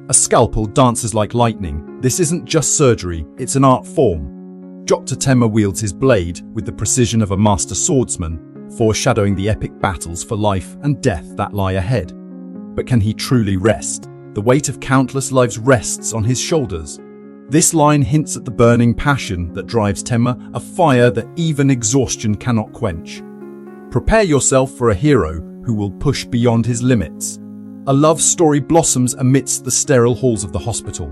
A scalpel dances like lightning. This isn't just surgery, it's an art form. Dr. Tenma wields his blade with the precision of a master swordsman, foreshadowing the epic battles for life and death that lie ahead. But can he truly rest? The weight of countless lives rests on his shoulders. This line hints at the burning passion that drives Tenma, a fire that even exhaustion cannot quench. Prepare yourself for a hero who will push beyond his limits. A love story blossoms amidst the sterile halls of the hospital.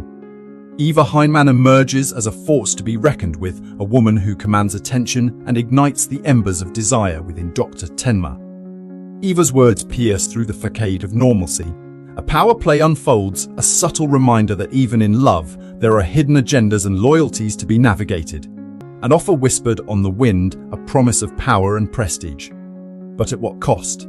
Eva Heinemann emerges as a force to be reckoned with, a woman who commands attention and ignites the embers of desire within Dr. Tenma. Eva's words pierce through the facade of normalcy. A power play unfolds, a subtle reminder that even in love, there are hidden agendas and loyalties to be navigated. An offer whispered on the wind, a promise of power and prestige. But at what cost?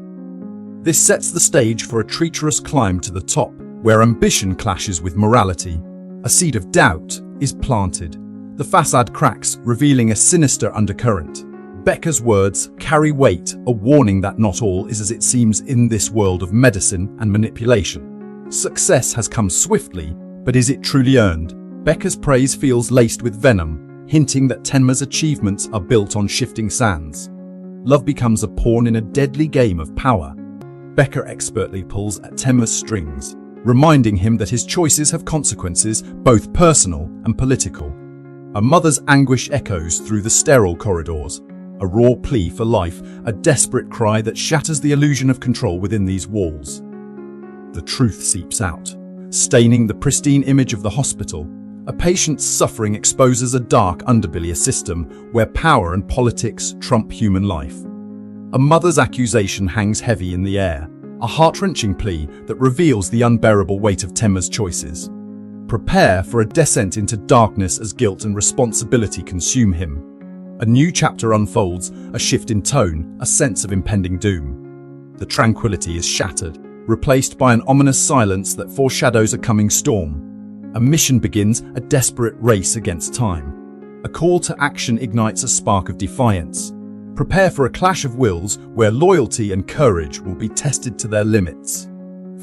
This sets the stage for a treacherous climb to the top, where ambition clashes with morality. A seed of doubt is planted. The facade cracks, revealing a sinister undercurrent. Becker's words carry weight, a warning that not all is as it seems in this world of medicine and manipulation. Success has come swiftly, but is it truly earned? Becker's praise feels laced with venom, hinting that Tenma's achievements are built on shifting sands. Love becomes a pawn in a deadly game of power. Becker expertly pulls at Tenma's strings, reminding him that his choices have consequences, both personal and political. A mother's anguish echoes through the sterile corridors, a raw plea for life, a desperate cry that shatters the illusion of control within these walls. The truth seeps out, staining the pristine image of the hospital. A patient's suffering exposes a dark underbelly, a system where power and politics trump human life. A mother's accusation hangs heavy in the air, a heart-wrenching plea that reveals the unbearable weight of Tenma's choices. Prepare for a descent into darkness as guilt and responsibility consume him. A new chapter unfolds, a shift in tone, a sense of impending doom. The tranquility is shattered, replaced by an ominous silence that foreshadows a coming storm. A mission begins, a desperate race against time. A call to action ignites a spark of defiance. Prepare for a clash of wills where loyalty and courage will be tested to their limits.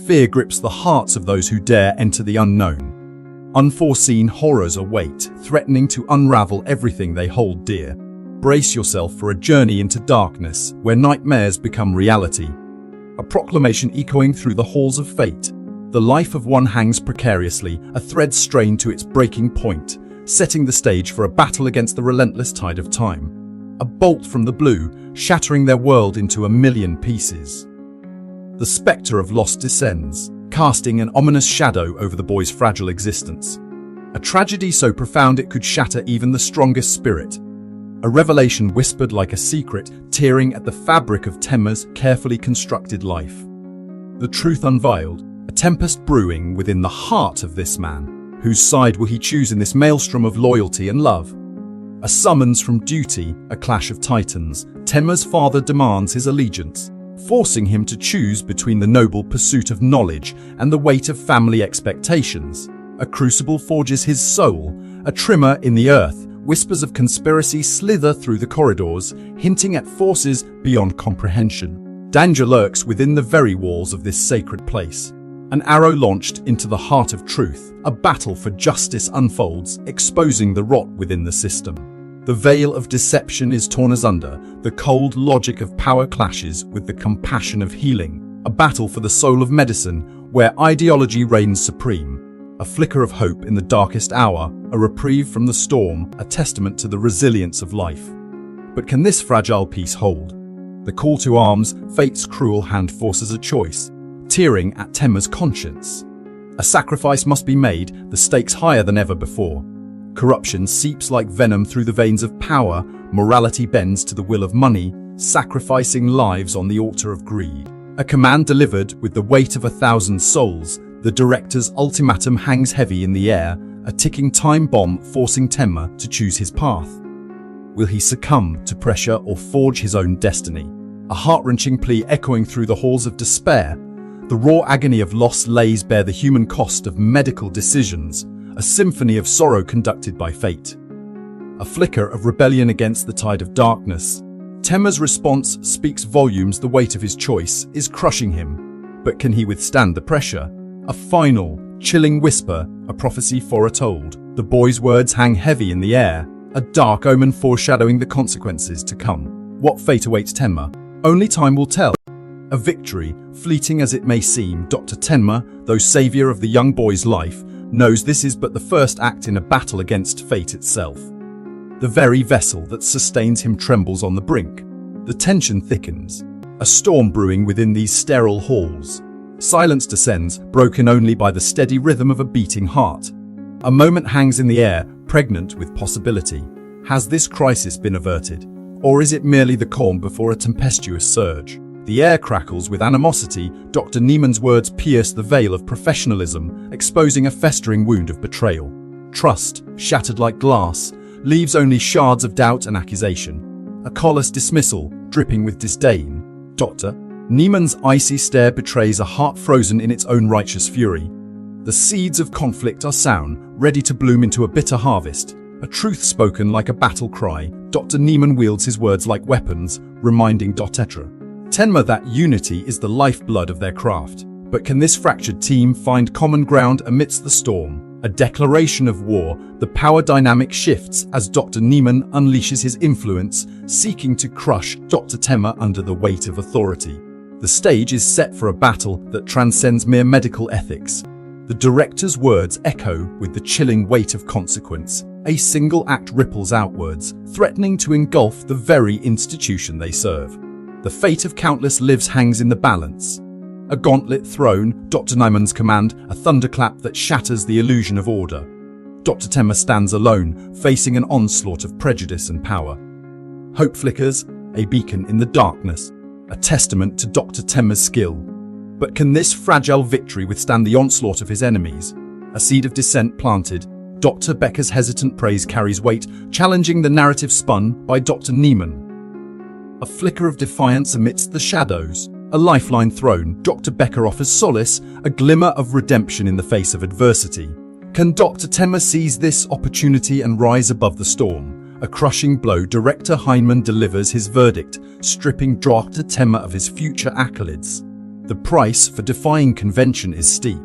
Fear grips the hearts of those who dare enter the unknown. Unforeseen horrors await, threatening to unravel everything they hold dear. Brace yourself for a journey into darkness where nightmares become reality. A proclamation echoing through the halls of fate. The life of one hangs precariously, a thread strained to its breaking point, setting the stage for a battle against the relentless tide of time. A bolt from the blue, shattering their world into a million pieces. The spectre of loss descends, casting an ominous shadow over the boy's fragile existence. A tragedy so profound it could shatter even the strongest spirit. A revelation whispered like a secret, tearing at the fabric of Tenma's carefully constructed life. The truth unveiled, a tempest brewing within the heart of this man. Whose side will he choose in this maelstrom of loyalty and love? A summons from duty, a clash of titans. Tenma's father demands his allegiance, forcing him to choose between the noble pursuit of knowledge and the weight of family expectations. A crucible forges his soul, a tremor in the earth. Whispers of conspiracy slither through the corridors, hinting at forces beyond comprehension. Danger lurks within the very walls of this sacred place. An arrow launched into the heart of truth, a battle for justice unfolds, exposing the rot within the system. The veil of deception is torn asunder, the cold logic of power clashes with the compassion of healing. A battle for the soul of medicine, where ideology reigns supreme. A flicker of hope in the darkest hour, a reprieve from the storm, a testament to the resilience of life. But can this fragile peace hold? The call to arms, fate's cruel hand forces a choice, tearing at Tenma's conscience. A sacrifice must be made, the stakes higher than ever before. Corruption seeps like venom through the veins of power, morality bends to the will of money, sacrificing lives on the altar of greed. A command delivered with the weight of 1,000 souls, the director's ultimatum hangs heavy in the air, a ticking time bomb forcing Tenma to choose his path. Will he succumb to pressure or forge his own destiny? A heart-wrenching plea echoing through the halls of despair. The raw agony of loss lays bare the human cost of medical decisions, a symphony of sorrow conducted by fate. A flicker of rebellion against the tide of darkness. Tenma's response speaks volumes. The weight of his choice is crushing him. But can he withstand the pressure? A final, chilling whisper, a prophecy foretold. The boy's words hang heavy in the air, a dark omen foreshadowing the consequences to come. What fate awaits Tenma? Only time will tell. A victory, fleeting as it may seem, Dr. Tenma, though savior of the young boy's life, knows this is but the first act in a battle against fate itself. The very vessel that sustains him trembles on the brink. The tension thickens, a storm brewing within these sterile halls. Silence descends, broken only by the steady rhythm of a beating heart. A moment hangs in the air, pregnant with possibility. Has this crisis been averted? Or is it merely the calm before a tempestuous surge? The air crackles with animosity. Dr. Neiman's words pierce the veil of professionalism, exposing a festering wound of betrayal. Trust, shattered like glass, leaves only shards of doubt and accusation. A callous dismissal, dripping with disdain. Dr. Neiman's icy stare betrays a heart frozen in its own righteous fury. The seeds of conflict are sown, ready to bloom into a bitter harvest. A truth spoken like a battle cry. Dr. Neiman wields his words like weapons, reminding Dr. Tenma that unity is the lifeblood of their craft. But can this fractured team find common ground amidst the storm? A declaration of war, the power dynamic shifts as Dr. Neiman unleashes his influence, seeking to crush Dr. Tenma under the weight of authority. The stage is set for a battle that transcends mere medical ethics. The director's words echo with the chilling weight of consequence. A single act ripples outwards, threatening to engulf the very institution they serve. The fate of countless lives hangs in the balance. A gauntlet thrown, Dr. Neiman's command, a thunderclap that shatters the illusion of order. Dr. Tenma stands alone, facing an onslaught of prejudice and power. Hope flickers, a beacon in the darkness, a testament to Dr. Tenma's skill. But can this fragile victory withstand the onslaught of his enemies? A seed of dissent planted, Dr. Becker's hesitant praise carries weight, challenging the narrative spun by Dr. Neiman. A flicker of defiance amidst the shadows. A lifeline thrown, Dr. Becker offers solace, a glimmer of redemption in the face of adversity. Can Dr. Tenma seize this opportunity and rise above the storm? A crushing blow, Director Heinemann delivers his verdict, stripping Dr. Tenma of his future accolades. The price for defying convention is steep.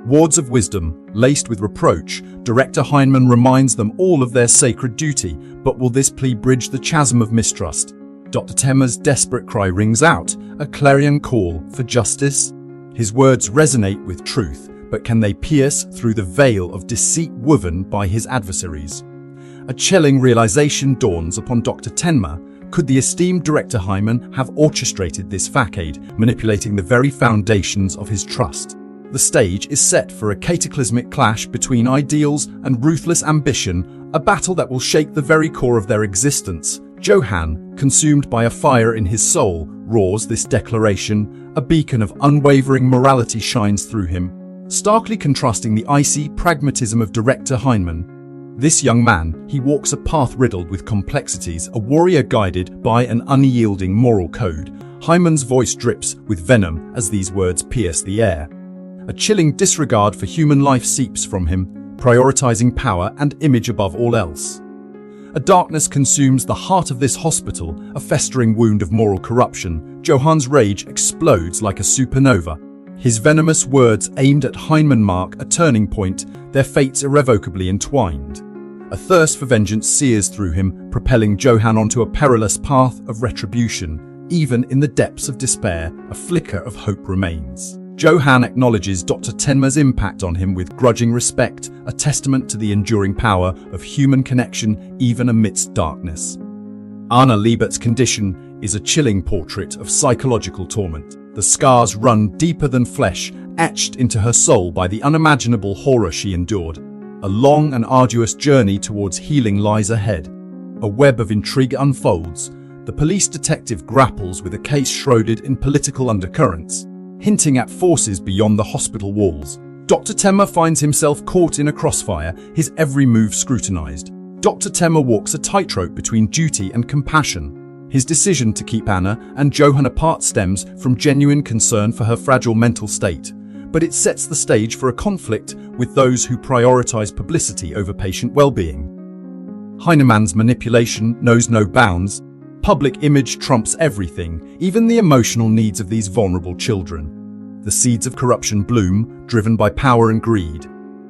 Words of wisdom, laced with reproach, Director Heinemann reminds them all of their sacred duty, but will this plea bridge the chasm of mistrust? Dr. Tenma's desperate cry rings out, a clarion call for justice. His words resonate with truth, but can they pierce through the veil of deceit woven by his adversaries? A chilling realization dawns upon Dr. Tenma. Could the esteemed Director Heinemann have orchestrated this facade, manipulating the very foundations of his trust? The stage is set for a cataclysmic clash between ideals and ruthless ambition, a battle that will shake the very core of their existence. Johan, consumed by a fire in his soul, roars this declaration. A beacon of unwavering morality shines through him, starkly contrasting the icy pragmatism of Director Heinemann. This young man, he walks a path riddled with complexities, a warrior guided by an unyielding moral code. Heinemann's voice drips with venom as these words pierce the air. A chilling disregard for human life seeps from him, prioritizing power and image above all else. A darkness consumes the heart of this hospital, a festering wound of moral corruption. Johan's rage explodes like a supernova. His venomous words aimed at Heinemann mark a turning point, their fates irrevocably entwined. A thirst for vengeance sears through him, propelling Johan onto a perilous path of retribution. Even in the depths of despair, a flicker of hope remains. Johan acknowledges Dr. Tenma's impact on him with grudging respect, a testament to the enduring power of human connection even amidst darkness. Anna Liebert's condition is a chilling portrait of psychological torment. The scars run deeper than flesh, etched into her soul by the unimaginable horror she endured. A long and arduous journey towards healing lies ahead. A web of intrigue unfolds. The police detective grapples with a case shrouded in political undercurrents, hinting at forces beyond the hospital walls. Dr. Tenma finds himself caught in a crossfire, his every move scrutinized. Dr. Tenma walks a tightrope between duty and compassion. His decision to keep Anna and Johan apart stems from genuine concern for her fragile mental state, but it sets the stage for a conflict with those who prioritize publicity over patient well-being. Heinemann's manipulation knows no bounds. Public image trumps everything, even the emotional needs of these vulnerable children. The seeds of corruption bloom, driven by power and greed.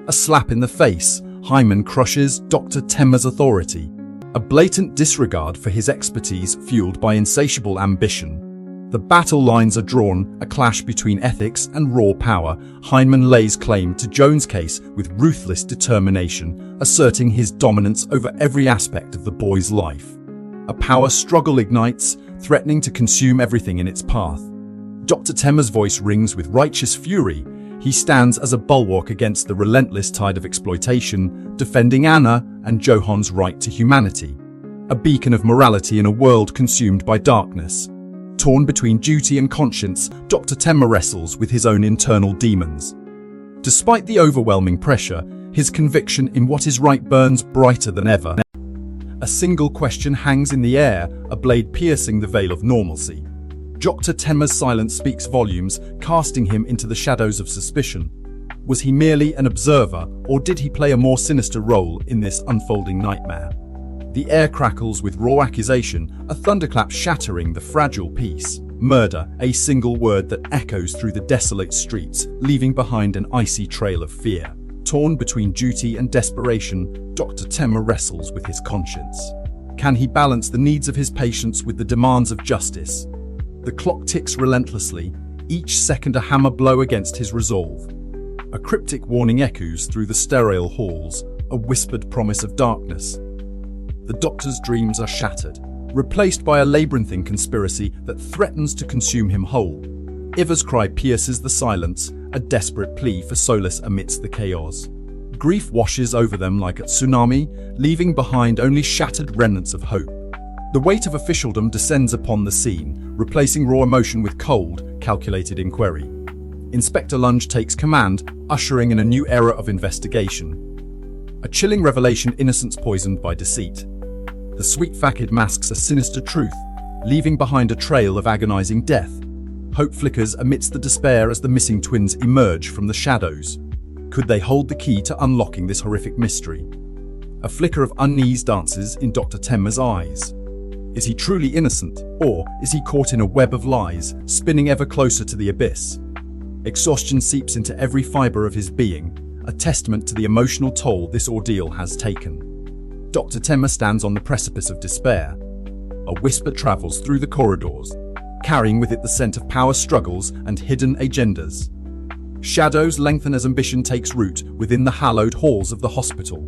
A slap in the face, Hyman crushes Dr. Tenma's authority. A blatant disregard for his expertise fueled by insatiable ambition. The battle lines are drawn, a clash between ethics and raw power. Hyman lays claim to Joan's case with ruthless determination, asserting his dominance over every aspect of the boy's life. A power struggle ignites, threatening to consume everything in its path. Dr. Tenma's voice rings with righteous fury. He stands as a bulwark against the relentless tide of exploitation, defending Anna and Johan's right to humanity. A beacon of morality in a world consumed by darkness. Torn between duty and conscience, Dr. Tenma wrestles with his own internal demons. Despite the overwhelming pressure, his conviction in what is right burns brighter than ever. A single question hangs in the air, a blade piercing the veil of normalcy. Dr. Tenma's silence speaks volumes, casting him into the shadows of suspicion. Was he merely an observer, or did he play a more sinister role in this unfolding nightmare? The air crackles with raw accusation, a thunderclap shattering the fragile peace. Murder, a single word that echoes through the desolate streets, leaving behind an icy trail of fear. Torn between duty and desperation, Dr. Tenma wrestles with his conscience. Can he balance the needs of his patients with the demands of justice? The clock ticks relentlessly, each second a hammer blow against his resolve. A cryptic warning echoes through the sterile halls, a whispered promise of darkness. The doctor's dreams are shattered, replaced by a labyrinthine conspiracy that threatens to consume him whole. Iva's cry pierces the silence, a desperate plea for solace amidst the chaos. Grief washes over them like a tsunami, leaving behind only shattered remnants of hope. The weight of officialdom descends upon the scene, replacing raw emotion with cold, calculated inquiry. Inspector Lunge takes command, ushering in a new era of investigation. A chilling revelation: innocence poisoned by deceit. The sweet facade masks a sinister truth, leaving behind a trail of agonizing death. Hope flickers amidst the despair as the missing twins emerge from the shadows. Could they hold the key to unlocking this horrific mystery? A flicker of unease dances in Dr. Tenma's eyes. Is he truly innocent, or is he caught in a web of lies, spinning ever closer to the abyss? Exhaustion seeps into every fiber of his being, a testament to the emotional toll this ordeal has taken. Dr. Tenma stands on the precipice of despair. A whisper travels through the corridors, carrying with it the scent of power struggles and hidden agendas. Shadows lengthen as ambition takes root within the hallowed halls of the hospital.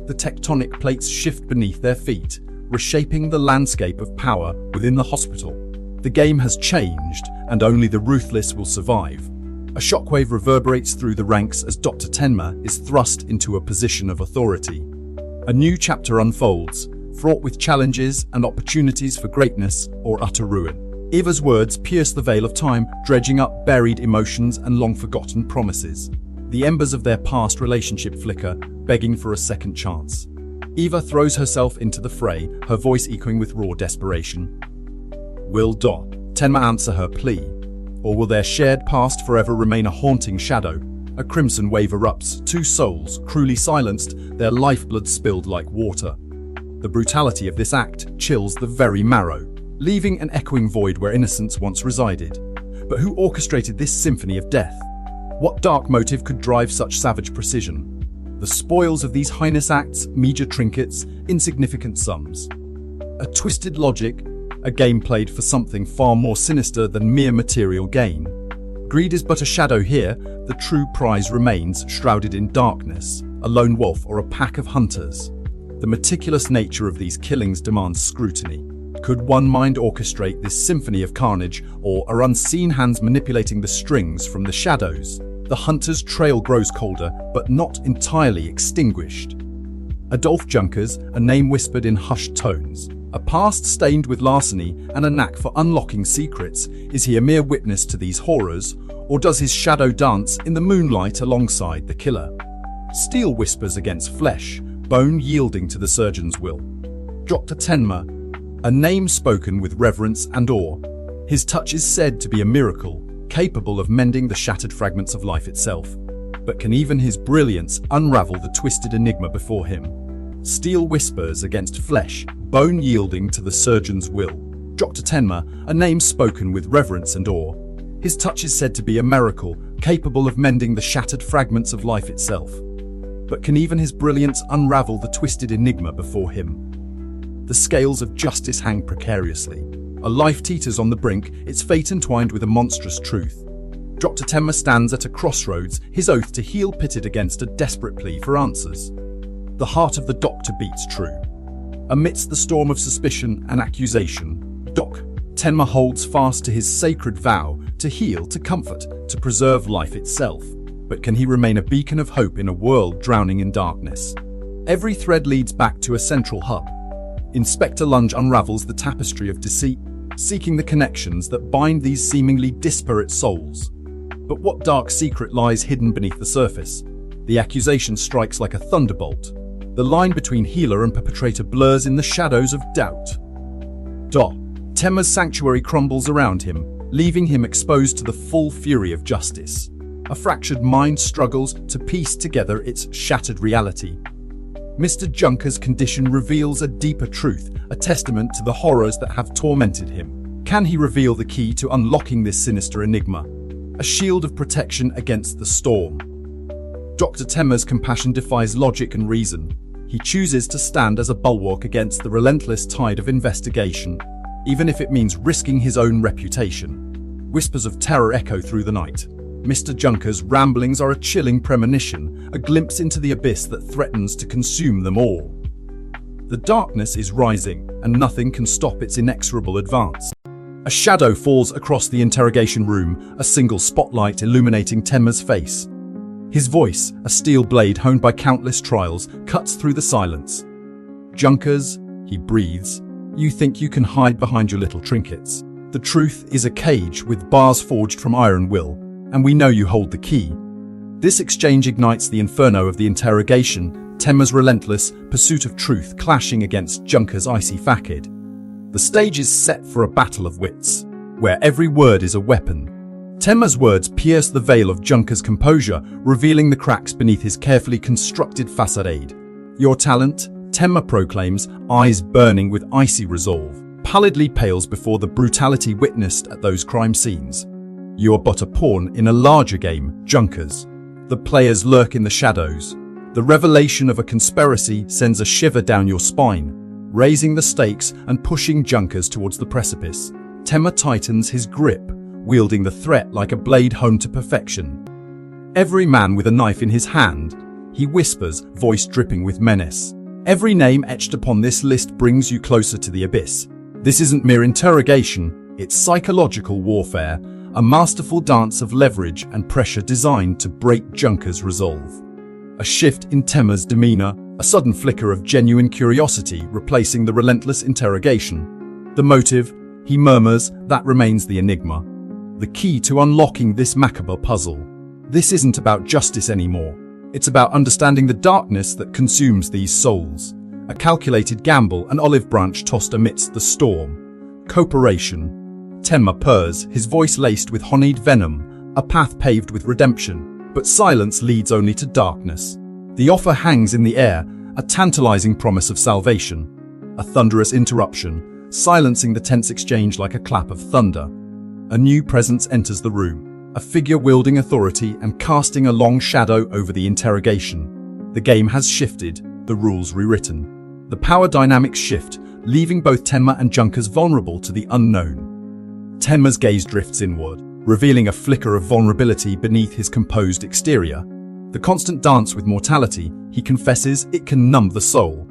The tectonic plates shift beneath their feet, reshaping the landscape of power within the hospital. The game has changed, and only the ruthless will survive. A shockwave reverberates through the ranks as Dr. Tenma is thrust into a position of authority. A new chapter unfolds, fraught with challenges and opportunities for greatness or utter ruin. Eva's words pierce the veil of time, dredging up buried emotions and long-forgotten promises. The embers of their past relationship flicker, begging for a second chance. Eva throws herself into the fray, her voice echoing with raw desperation. Will Tenma answer her plea? Or will their shared past forever remain a haunting shadow? A crimson wave erupts, two souls, cruelly silenced, their lifeblood spilled like water. The brutality of this act chills the very marrow, leaving an echoing void where innocence once resided. But who orchestrated this symphony of death? What dark motive could drive such savage precision? The spoils of these heinous acts, meager trinkets, insignificant sums. A twisted logic, a game played for something far more sinister than mere material gain. Greed is but a shadow here, the true prize remains shrouded in darkness, a lone wolf or a pack of hunters. The meticulous nature of these killings demands scrutiny. Could one mind orchestrate this symphony of carnage, or are unseen hands manipulating the strings from the shadows? The hunter's trail grows colder, but not entirely extinguished. Adolf Junkers, a name whispered in hushed tones. A past stained with larceny and a knack for unlocking secrets. Is he a mere witness to these horrors, or does his shadow dance in the moonlight alongside the killer? Steel whispers against flesh, bone yielding to the surgeon's will. Dr. Tenma, a name spoken with reverence and awe. His touch is said to be a miracle, capable of mending the shattered fragments of life itself. But can even his brilliance unravel the twisted enigma before him? Steel whispers against flesh, bone yielding to the surgeon's will. Dr. Tenma, a name spoken with reverence and awe. His touch is said to be a miracle, capable of mending the shattered fragments of life itself. But can even his brilliance unravel the twisted enigma before him? The scales of justice hang precariously. A life teeters on the brink, its fate entwined with a monstrous truth. Dr. Tenma stands at a crossroads, his oath to heal pitted against a desperate plea for answers. The heart of the doctor beats true. Amidst the storm of suspicion and accusation, Doc Tenma holds fast to his sacred vow to heal, to comfort, to preserve life itself. But can he remain a beacon of hope in a world drowning in darkness? Every thread leads back to a central hub. Inspector Lunge unravels the tapestry of deceit, seeking the connections that bind these seemingly disparate souls. But what dark secret lies hidden beneath the surface? The accusation strikes like a thunderbolt. The line between healer and perpetrator blurs in the shadows of doubt. Tenma's sanctuary crumbles around him, leaving him exposed to the full fury of justice. A fractured mind struggles to piece together its shattered reality. Mr. Junker's condition reveals a deeper truth, a testament to the horrors that have tormented him. Can he reveal the key to unlocking this sinister enigma? A shield of protection against the storm. Dr. Tenma's compassion defies logic and reason. He chooses to stand as a bulwark against the relentless tide of investigation, even if it means risking his own reputation. Whispers of terror echo through the night. Mr. Junker's ramblings are a chilling premonition, a glimpse into the abyss that threatens to consume them all. The darkness is rising, and nothing can stop its inexorable advance. A shadow falls across the interrogation room, a single spotlight illuminating Tenma's face. His voice, a steel blade honed by countless trials, cuts through the silence. "Junkers," he breathes, "you think you can hide behind your little trinkets. The truth is a cage with bars forged from iron will, and we know you hold the key." This exchange ignites the inferno of the interrogation, Tenma's relentless pursuit of truth clashing against Junker's icy facade. The stage is set for a battle of wits, where every word is a weapon. Tenma's words pierce the veil of Junker's composure, revealing the cracks beneath his carefully constructed facade. "Your talent," Tenma proclaims, eyes burning with icy resolve, pallidly pales before the brutality witnessed at those crime scenes. "You are but a pawn in a larger game, Junkers. The players lurk in the shadows. The revelation of a conspiracy sends a shiver down your spine, raising the stakes and pushing Junkers towards the precipice." Tenma tightens his grip, wielding the threat like a blade honed to perfection. "Every man with a knife in his hand," he whispers, voice dripping with menace. "Every name etched upon this list brings you closer to the abyss. This isn't mere interrogation, it's psychological warfare, a masterful dance of leverage and pressure designed to break Junker's resolve." A shift in Tenma's demeanor, a sudden flicker of genuine curiosity replacing the relentless interrogation. "The motive," he murmurs, "that remains the enigma. The key to unlocking this macabre puzzle. This isn't about justice anymore. It's about understanding the darkness that consumes these souls. A calculated gamble, an olive branch tossed amidst the storm. Cooperation." Tenma purrs, his voice laced with honeyed venom, a path paved with redemption. But silence leads only to darkness. The offer hangs in the air, a tantalizing promise of salvation. A thunderous interruption, silencing the tense exchange like a clap of thunder. A new presence enters the room, a figure wielding authority and casting a long shadow over the interrogation. The game has shifted, the rules rewritten. The power dynamics shift, leaving both Tenma and Junkers vulnerable to the unknown. Tenma's gaze drifts inward, revealing a flicker of vulnerability beneath his composed exterior. The constant dance with mortality, he confesses, it can numb the soul.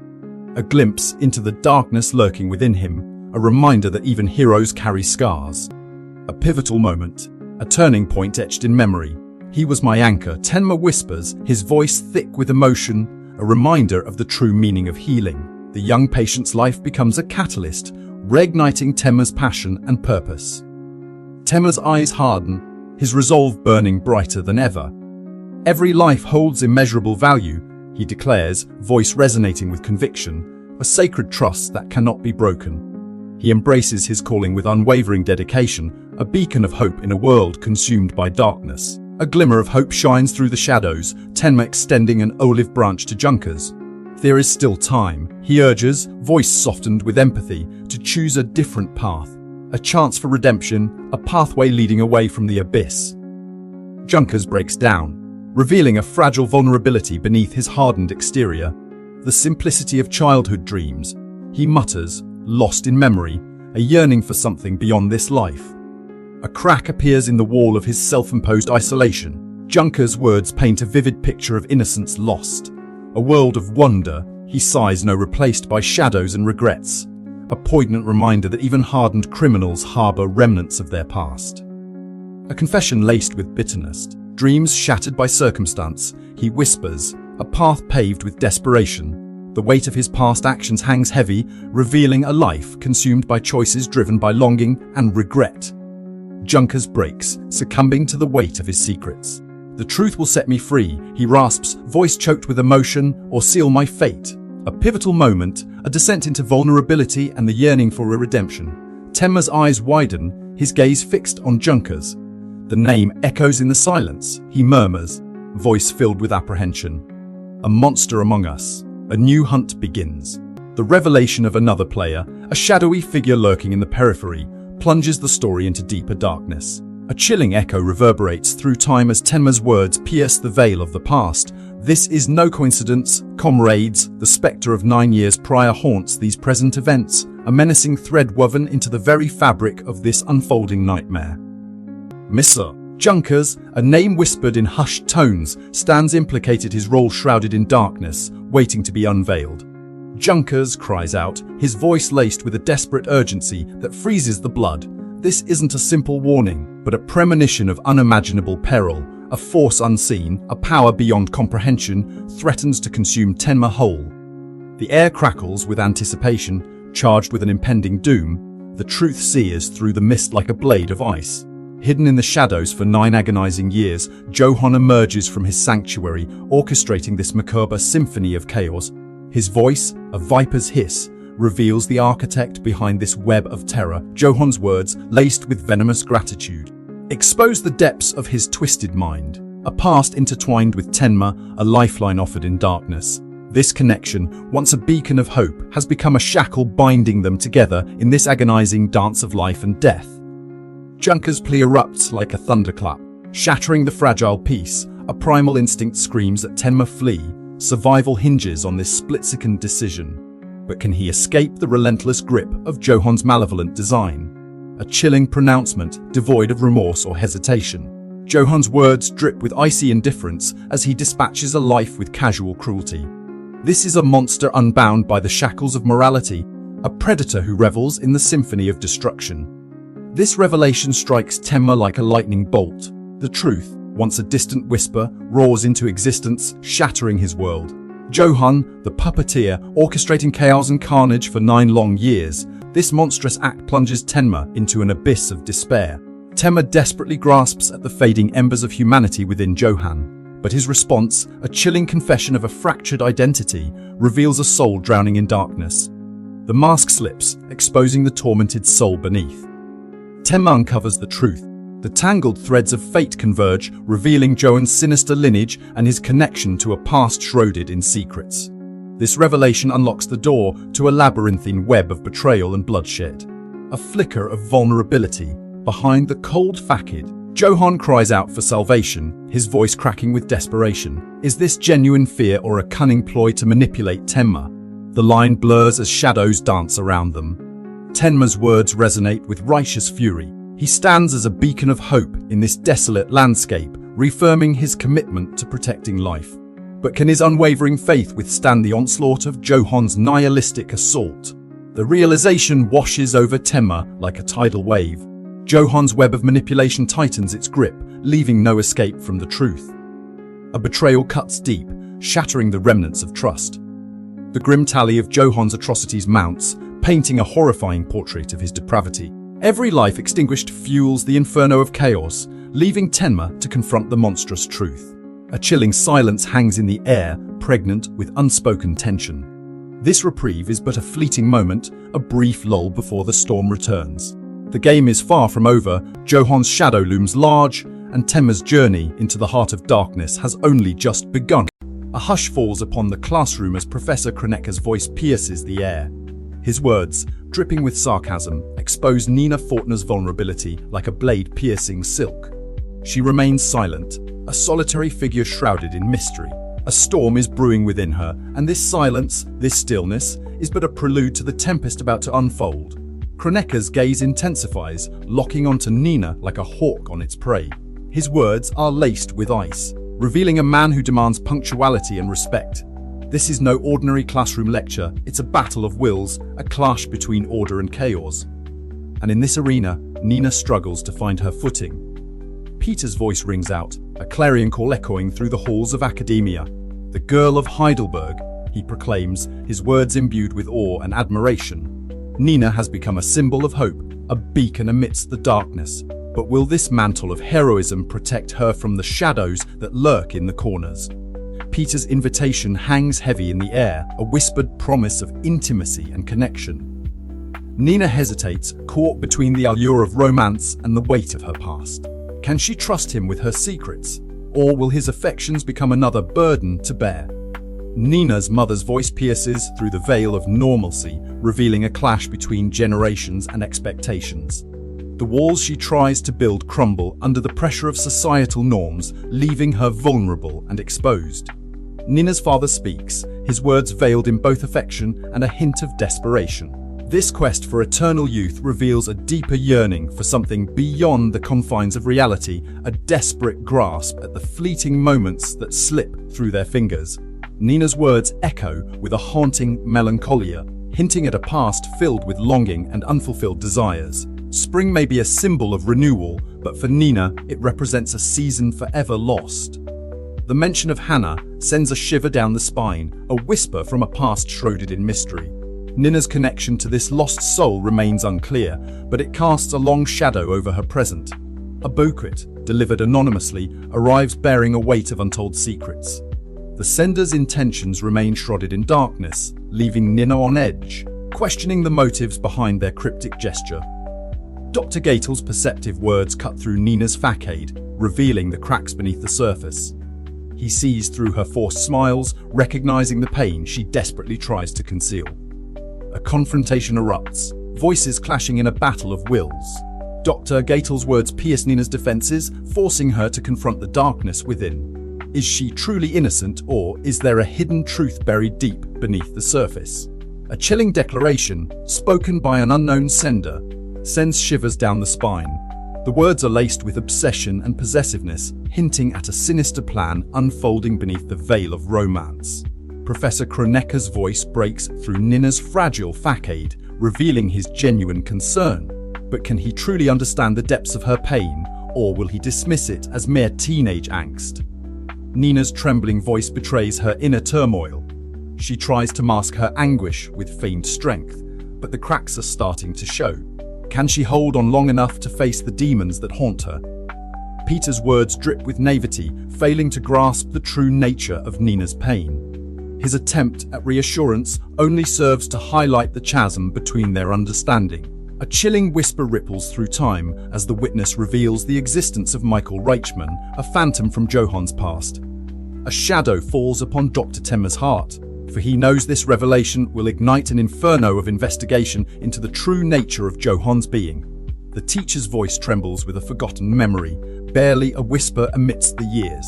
A glimpse into the darkness lurking within him, a reminder that even heroes carry scars. A pivotal moment, a turning point etched in memory. "He was my anchor," Tenma whispers, his voice thick with emotion, a reminder of the true meaning of healing. The young patient's life becomes a catalyst, reigniting Tenma's passion and purpose. Tenma's eyes harden, his resolve burning brighter than ever. "Every life holds immeasurable value," he declares, voice resonating with conviction, a sacred trust that cannot be broken. He embraces his calling with unwavering dedication, a beacon of hope in a world consumed by darkness. A glimmer of hope shines through the shadows, Tenma extending an olive branch to Junkers. "There is still time," he urges, voice softened with empathy, "to choose a different path. A chance for redemption, a pathway leading away from the abyss." Junkers breaks down, revealing a fragile vulnerability beneath his hardened exterior. The simplicity of childhood dreams, he mutters, lost in memory, a yearning for something beyond this life. A crack appears in the wall of his self-imposed isolation. Junker's words paint a vivid picture of innocence lost. A world of wonder, he sighs, no replaced by shadows and regrets. A poignant reminder that even hardened criminals harbor remnants of their past. A confession laced with bitterness. Dreams shattered by circumstance, he whispers, a path paved with desperation. The weight of his past actions hangs heavy, revealing a life consumed by choices driven by longing and regret. Junkers breaks, succumbing to the weight of his secrets. The truth will set me free, he rasps, voice choked with emotion, or seal my fate. A pivotal moment, a descent into vulnerability and the yearning for a redemption. Tenma's eyes widen, his gaze fixed on Junkers. The name echoes in the silence, he murmurs, voice filled with apprehension. A monster among us. A new hunt begins. The revelation of another player, a shadowy figure lurking in the periphery, plunges the story into deeper darkness. A chilling echo reverberates through time as Tenma's words pierce the veil of the past. This is no coincidence, comrades. The spectre of 9 years prior haunts these present events, a menacing thread woven into the very fabric of this unfolding nightmare. Mr. Junkers, a name whispered in hushed tones, stands implicated, his role shrouded in darkness, waiting to be unveiled. Junkers cries out, his voice laced with a desperate urgency that freezes the blood. This isn't a simple warning, but a premonition of unimaginable peril. A force unseen, a power beyond comprehension, threatens to consume Tenma whole. The air crackles with anticipation, charged with an impending doom. The truth sears through the mist like a blade of ice. Hidden in the shadows for 9 agonizing years, Johan emerges from his sanctuary, orchestrating this macabre symphony of chaos. His voice, a viper's hiss, reveals the architect behind this web of terror. Johan's words, laced with venomous gratitude, expose the depths of his twisted mind. A past intertwined with Tenma, a lifeline offered in darkness. This connection, once a beacon of hope, has become a shackle binding them together in this agonizing dance of life and death. Junker's plea erupts like a thunderclap, shattering the fragile peace. A primal instinct screams that Tenma flee. Survival hinges on this split-second decision. But can he escape the relentless grip of Johan's malevolent design? A chilling pronouncement, devoid of remorse or hesitation. Johan's words drip with icy indifference as he dispatches a life with casual cruelty. This is a monster unbound by the shackles of morality, a predator who revels in the symphony of destruction. This revelation strikes Tenma like a lightning bolt. The truth, once a distant whisper, roars into existence, shattering his world. Johan, the puppeteer, orchestrating chaos and carnage for 9 long years, this monstrous act plunges Tenma into an abyss of despair. Tenma desperately grasps at the fading embers of humanity within Johan, but his response, a chilling confession of a fractured identity, reveals a soul drowning in darkness. The mask slips, exposing the tormented soul beneath. Tenma uncovers the truth. The tangled threads of fate converge, revealing Johan's sinister lineage and his connection to a past shrouded in secrets. This revelation unlocks the door to a labyrinthine web of betrayal and bloodshed. A flicker of vulnerability behind the cold facade. Johan cries out for salvation, his voice cracking with desperation. Is this genuine fear or a cunning ploy to manipulate Tenma? The line blurs as shadows dance around them. Tenma's words resonate with righteous fury. He stands as a beacon of hope in this desolate landscape, reaffirming his commitment to protecting life. But can his unwavering faith withstand the onslaught of Johan's nihilistic assault? The realization washes over Tenma like a tidal wave. Johan's web of manipulation tightens its grip, leaving no escape from the truth. A betrayal cuts deep, shattering the remnants of trust. The grim tally of Johan's atrocities mounts, painting a horrifying portrait of his depravity. Every life extinguished fuels the inferno of chaos, leaving Tenma to confront the monstrous truth. A chilling silence hangs in the air, pregnant with unspoken tension. This reprieve is but a fleeting moment, a brief lull before the storm returns. The game is far from over, Johan's shadow looms large, and Tenma's journey into the heart of darkness has only just begun. A hush falls upon the classroom as Professor Kronecker's voice pierces the air. His words, dripping with sarcasm, expose Nina Fortner's vulnerability like a blade piercing silk. She remains silent, a solitary figure shrouded in mystery. A storm is brewing within her, and this silence, this stillness, is but a prelude to the tempest about to unfold. Kroneka's gaze intensifies, locking onto Nina like a hawk on its prey. His words are laced with ice, revealing a man who demands punctuality and respect. This is no ordinary classroom lecture, it's a battle of wills, a clash between order and chaos. And in this arena, Nina struggles to find her footing. Peter's voice rings out, a clarion call echoing through the halls of academia. "The girl of Heidelberg," he proclaims, his words imbued with awe and admiration. Nina has become a symbol of hope, a beacon amidst the darkness. But will this mantle of heroism protect her from the shadows that lurk in the corners? Peter's invitation hangs heavy in the air, a whispered promise of intimacy and connection. Nina hesitates, caught between the allure of romance and the weight of her past. Can she trust him with her secrets? Or will his affections become another burden to bear? Nina's mother's voice pierces through the veil of normalcy, revealing a clash between generations and expectations. The walls she tries to build crumble under the pressure of societal norms, leaving her vulnerable and exposed. Nina's father speaks, his words veiled in both affection and a hint of desperation. This quest for eternal youth reveals a deeper yearning for something beyond the confines of reality, a desperate grasp at the fleeting moments that slip through their fingers. Nina's words echo with a haunting melancholia, hinting at a past filled with longing and unfulfilled desires. Spring may be a symbol of renewal, but for Nina, it represents a season forever lost. The mention of Hannah sends a shiver down the spine, a whisper from a past shrouded in mystery. Nina's connection to this lost soul remains unclear, but it casts a long shadow over her present. A bouquet, delivered anonymously, arrives bearing a weight of untold secrets. The sender's intentions remain shrouded in darkness, leaving Nina on edge, questioning the motives behind their cryptic gesture. Dr. Gatel's perceptive words cut through Nina's facade, revealing the cracks beneath the surface. He sees through her forced smiles, recognizing the pain she desperately tries to conceal. A confrontation erupts, voices clashing in a battle of wills. Dr. Gatel's words pierce Nina's defenses, forcing her to confront the darkness within. Is she truly innocent, or is there a hidden truth buried deep beneath the surface? A chilling declaration, spoken by an unknown sender, sends shivers down the spine. The words are laced with obsession and possessiveness, hinting at a sinister plan unfolding beneath the veil of romance. Professor Kroneka's voice breaks through Nina's fragile facade, revealing his genuine concern. But can he truly understand the depths of her pain, or will he dismiss it as mere teenage angst? Nina's trembling voice betrays her inner turmoil. She tries to mask her anguish with feigned strength, but the cracks are starting to show. Can she hold on long enough to face the demons that haunt her? Peter's words drip with naivety, failing to grasp the true nature of Nina's pain. His attempt at reassurance only serves to highlight the chasm between their understanding. A chilling whisper ripples through time as the witness reveals the existence of Michael Reichman, a phantom from Johan's past. A shadow falls upon Dr. Temmer's heart, for he knows this revelation will ignite an inferno of investigation into the true nature of Johan's being. The teacher's voice trembles with a forgotten memory, barely a whisper amidst the years.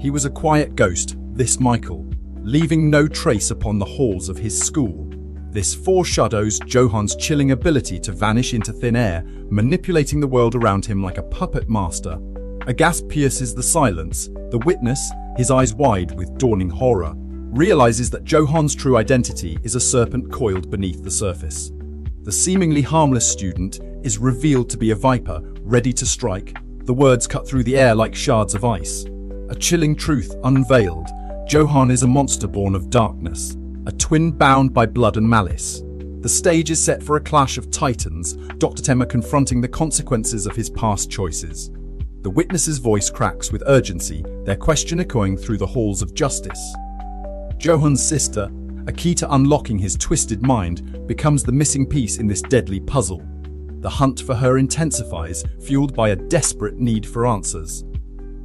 He was a quiet ghost, this Michael, leaving no trace upon the halls of his school. This foreshadows Johan's chilling ability to vanish into thin air, manipulating the world around him like a puppet master. A gasp pierces the silence. The witness, his eyes wide with dawning horror, realizes that Johan's true identity is a serpent coiled beneath the surface. The seemingly harmless student is revealed to be a viper, ready to strike. The words cut through the air like shards of ice. A chilling truth unveiled. Johan is a monster born of darkness, a twin bound by blood and malice. The stage is set for a clash of titans, Dr. Temmer confronting the consequences of his past choices. The witness's voice cracks with urgency, their question echoing through the halls of justice. Johan's sister, a key to unlocking his twisted mind, becomes the missing piece in this deadly puzzle. The hunt for her intensifies, fueled by a desperate need for answers.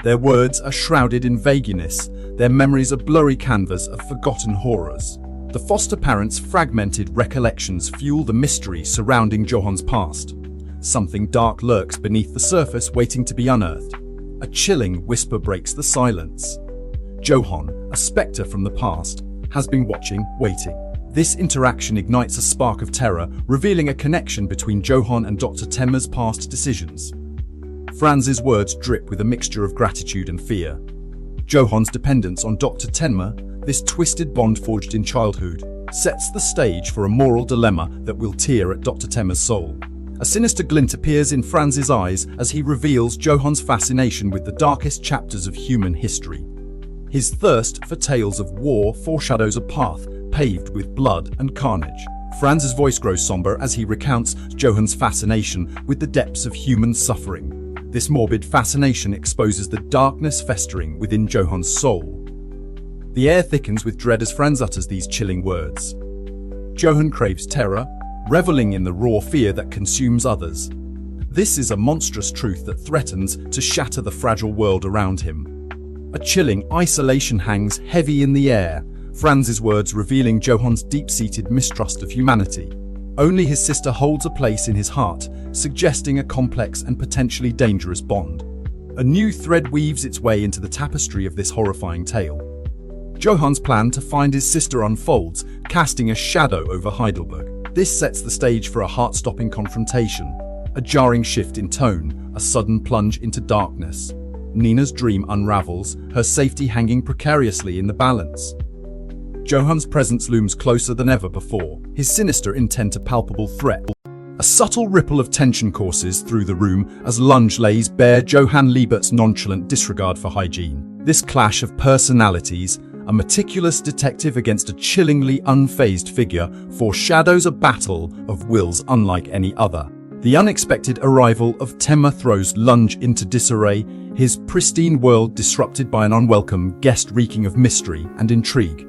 Their words are shrouded in vagueness, their memories a blurry canvas of forgotten horrors. The foster parents' fragmented recollections fuel the mystery surrounding Johan's past. Something dark lurks beneath the surface, waiting to be unearthed. A chilling whisper breaks the silence. Johan, a spectre from the past, has been watching, waiting. This interaction ignites a spark of terror, revealing a connection between Johan and Dr. Temma's past decisions. Franz's words drip with a mixture of gratitude and fear. Johan's dependence on Dr. Temma, this twisted bond forged in childhood, sets the stage for a moral dilemma that will tear at Dr. Temma's soul. A sinister glint appears in Franz's eyes as he reveals Johan's fascination with the darkest chapters of human history. His thirst for tales of war foreshadows a path paved with blood and carnage. Franz's voice grows somber as he recounts Johan's fascination with the depths of human suffering. This morbid fascination exposes the darkness festering within Johan's soul. The air thickens with dread as Franz utters these chilling words. Johan craves terror, reveling in the raw fear that consumes others. This is a monstrous truth that threatens to shatter the fragile world around him. A chilling isolation hangs heavy in the air, Franz's words revealing Johan's deep-seated mistrust of humanity. Only his sister holds a place in his heart, suggesting a complex and potentially dangerous bond. A new thread weaves its way into the tapestry of this horrifying tale. Johan's plan to find his sister unfolds, casting a shadow over Heidelberg. This sets the stage for a heart-stopping confrontation. A jarring shift in tone, a sudden plunge into darkness. Nina's dream unravels, her safety hanging precariously in the balance. Johan's presence looms closer than ever before, his sinister intent a palpable threat. A subtle ripple of tension courses through the room as Lunge lays bare Johann Liebert's nonchalant disregard for hygiene. This clash of personalities, a meticulous detective against a chillingly unfazed figure, foreshadows a battle of wills unlike any other. The unexpected arrival of Temma throws Lunge into disarray, his pristine world disrupted by an unwelcome guest reeking of mystery and intrigue.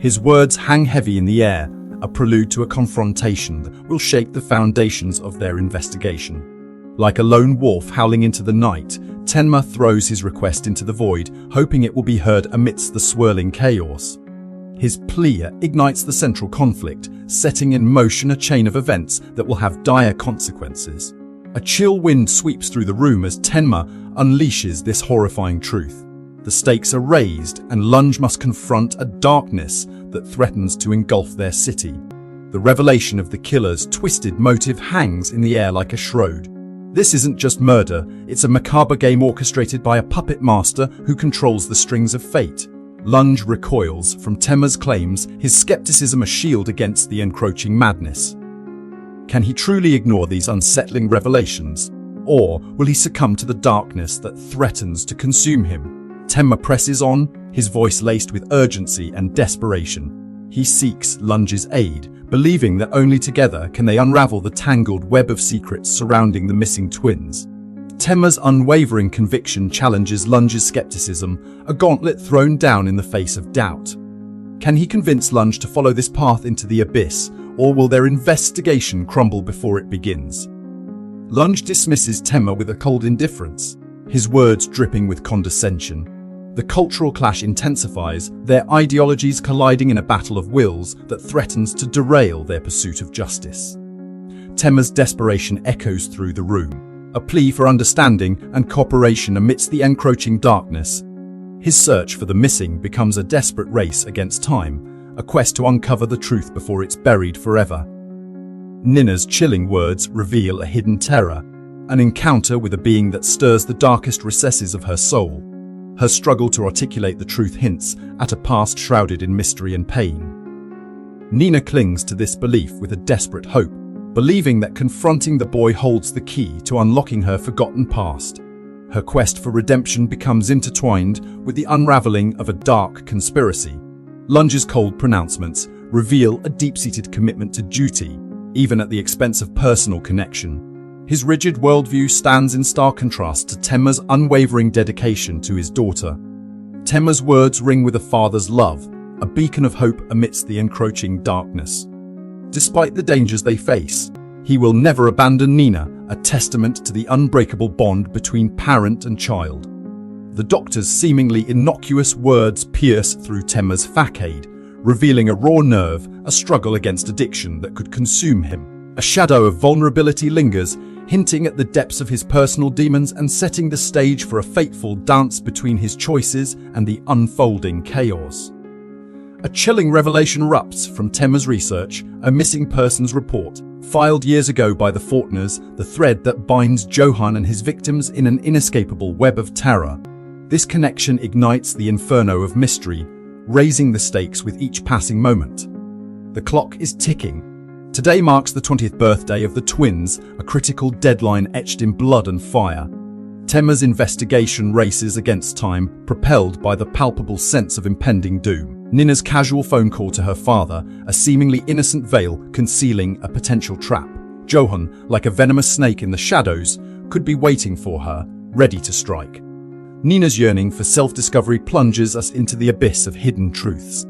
His words hang heavy in the air, a prelude to a confrontation that will shake the foundations of their investigation. Like a lone wolf howling into the night, Tenma throws his request into the void, hoping it will be heard amidst the swirling chaos. His plea ignites the central conflict, setting in motion a chain of events that will have dire consequences. A chill wind sweeps through the room as Tenma unleashes this horrifying truth. The stakes are raised, and Lunge must confront a darkness that threatens to engulf their city. The revelation of the killer's twisted motive hangs in the air like a shroud. This isn't just murder, it's a macabre game orchestrated by a puppet master who controls the strings of fate. Lunge recoils from Temma's claims, his skepticism a shield against the encroaching madness. Can he truly ignore these unsettling revelations? Or will he succumb to the darkness that threatens to consume him? Temma presses on, his voice laced with urgency and desperation. He seeks Lunge's aid, believing that only together can they unravel the tangled web of secrets surrounding the missing twins. Temma's unwavering conviction challenges Lunge's skepticism, a gauntlet thrown down in the face of doubt. Can he convince Lunge to follow this path into the abyss, or will their investigation crumble before it begins? Lunge dismisses Temma with a cold indifference, his words dripping with condescension. The cultural clash intensifies, their ideologies colliding in a battle of wills that threatens to derail their pursuit of justice. Temma's desperation echoes through the room, a plea for understanding and cooperation amidst the encroaching darkness. His search for the missing becomes a desperate race against time, a quest to uncover the truth before it's buried forever. Nina's chilling words reveal a hidden terror, an encounter with a being that stirs the darkest recesses of her soul. Her struggle to articulate the truth hints at a past shrouded in mystery and pain. Nina clings to this belief with a desperate hope, believing that confronting the boy holds the key to unlocking her forgotten past. Her quest for redemption becomes intertwined with the unraveling of a dark conspiracy. Lunge's cold pronouncements reveal a deep-seated commitment to duty, even at the expense of personal connection. His rigid worldview stands in stark contrast to Temma's unwavering dedication to his daughter. Temma's words ring with a father's love, a beacon of hope amidst the encroaching darkness. Despite the dangers they face, he will never abandon Nina, a testament to the unbreakable bond between parent and child. The doctor's seemingly innocuous words pierce through Temma's facade, revealing a raw nerve, a struggle against addiction that could consume him. A shadow of vulnerability lingers, hinting at the depths of his personal demons and setting the stage for a fateful dance between his choices and the unfolding chaos. A chilling revelation erupts from Temma's research, a missing persons report, filed years ago by the Fortners, the thread that binds Johan and his victims in an inescapable web of terror. This connection ignites the inferno of mystery, raising the stakes with each passing moment. The clock is ticking. Today marks the 20th birthday of the twins, a critical deadline etched in blood and fire. Temma's investigation races against time, propelled by the palpable sense of impending doom. Nina's casual phone call to her father, a seemingly innocent veil concealing a potential trap. Johan, like a venomous snake in the shadows, could be waiting for her, ready to strike. Nina's yearning for self-discovery plunges us into the abyss of hidden truths.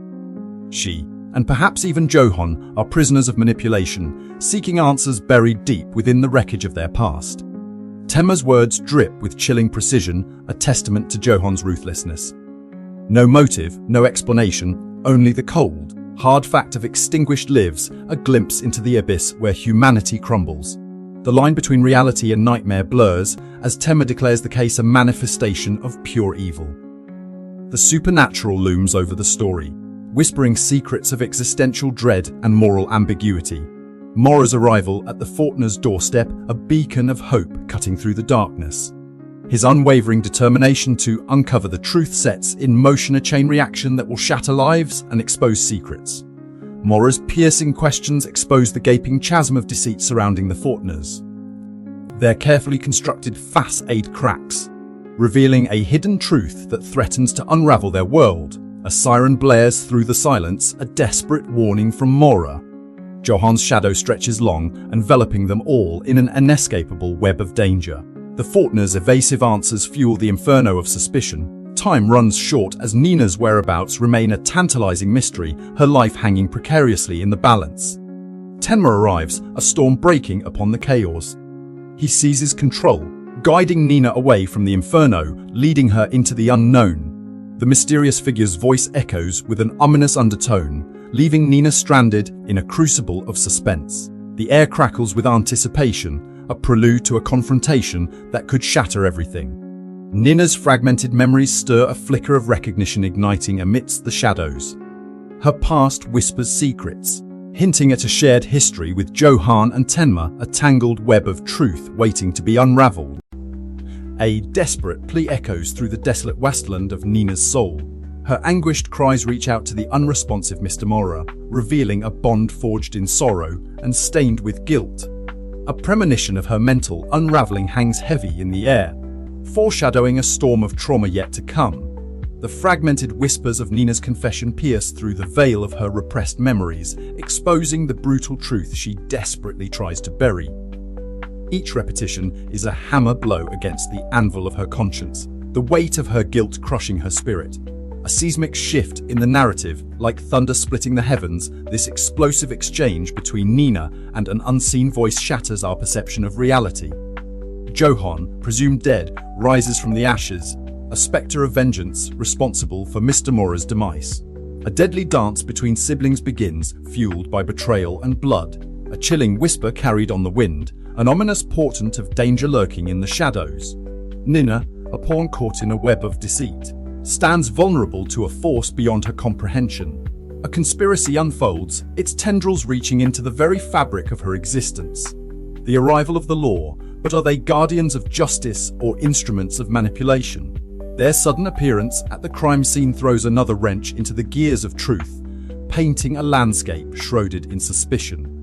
She, and perhaps even Johan, are prisoners of manipulation, seeking answers buried deep within the wreckage of their past. Temma's words drip with chilling precision, a testament to Johan's ruthlessness. No motive, no explanation, only the cold, hard fact of extinguished lives, a glimpse into the abyss where humanity crumbles. The line between reality and nightmare blurs as Temma declares the case a manifestation of pure evil. The supernatural looms over the story, whispering secrets of existential dread and moral ambiguity. Mora's arrival at the Fortners' doorstep, a beacon of hope cutting through the darkness. His unwavering determination to uncover the truth sets in motion a chain reaction that will shatter lives and expose secrets. Mora's piercing questions expose the gaping chasm of deceit surrounding the Fortners. Their carefully constructed facade cracks, revealing a hidden truth that threatens to unravel their world. A siren blares through the silence, a desperate warning from Mora. Johan's shadow stretches long, enveloping them all in an inescapable web of danger. The Fortners' evasive answers fuel the inferno of suspicion. Time runs short as Nina's whereabouts remain a tantalizing mystery, her life hanging precariously in the balance. Tenma arrives, a storm breaking upon the chaos. He seizes control, guiding Nina away from the inferno, leading her into the unknown. The mysterious figure's voice echoes with an ominous undertone, leaving Nina stranded in a crucible of suspense. The air crackles with anticipation, a prelude to a confrontation that could shatter everything. Nina's fragmented memories stir a flicker of recognition igniting amidst the shadows. Her past whispers secrets, hinting at a shared history with Johan and Tenma, a tangled web of truth waiting to be unraveled. A desperate plea echoes through the desolate wasteland of Nina's soul. Her anguished cries reach out to the unresponsive Mr. Mora, revealing a bond forged in sorrow and stained with guilt. A premonition of her mental unraveling hangs heavy in the air, foreshadowing a storm of trauma yet to come. The fragmented whispers of Nina's confession pierce through the veil of her repressed memories, exposing the brutal truth she desperately tries to bury. Each repetition is a hammer blow against the anvil of her conscience, the weight of her guilt crushing her spirit. A seismic shift in the narrative, like thunder splitting the heavens, this explosive exchange between Nina and an unseen voice shatters our perception of reality. Johan, presumed dead, rises from the ashes, a spectre of vengeance responsible for Mr. Mora's demise. A deadly dance between siblings begins, fueled by betrayal and blood. A chilling whisper carried on the wind, an ominous portent of danger lurking in the shadows. Nina, a pawn caught in a web of deceit, stands vulnerable to a force beyond her comprehension. A conspiracy unfolds, its tendrils reaching into the very fabric of her existence. The arrival of the law, but are they guardians of justice or instruments of manipulation? Their sudden appearance at the crime scene throws another wrench into the gears of truth, painting a landscape shrouded in suspicion.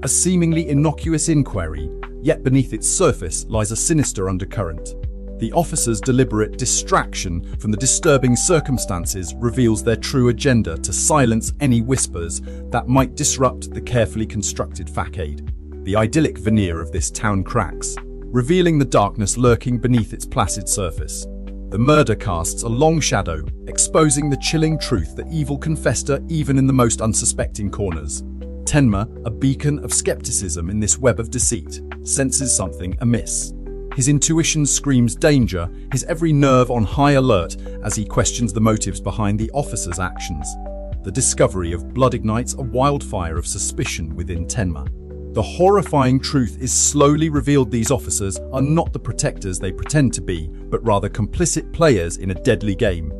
A seemingly innocuous inquiry, yet beneath its surface lies a sinister undercurrent. The officers' deliberate distraction from the disturbing circumstances reveals their true agenda to silence any whispers that might disrupt the carefully constructed facade. The idyllic veneer of this town cracks, revealing the darkness lurking beneath its placid surface. The murder casts a long shadow, exposing the chilling truth that evil can fester even in the most unsuspecting corners. Tenma, a beacon of skepticism in this web of deceit, senses something amiss. His intuition screams danger, his every nerve on high alert as he questions the motives behind the officers' actions. The discovery of blood ignites a wildfire of suspicion within Tenma. The horrifying truth is slowly revealed: these officers are not the protectors they pretend to be, but rather complicit players in a deadly game.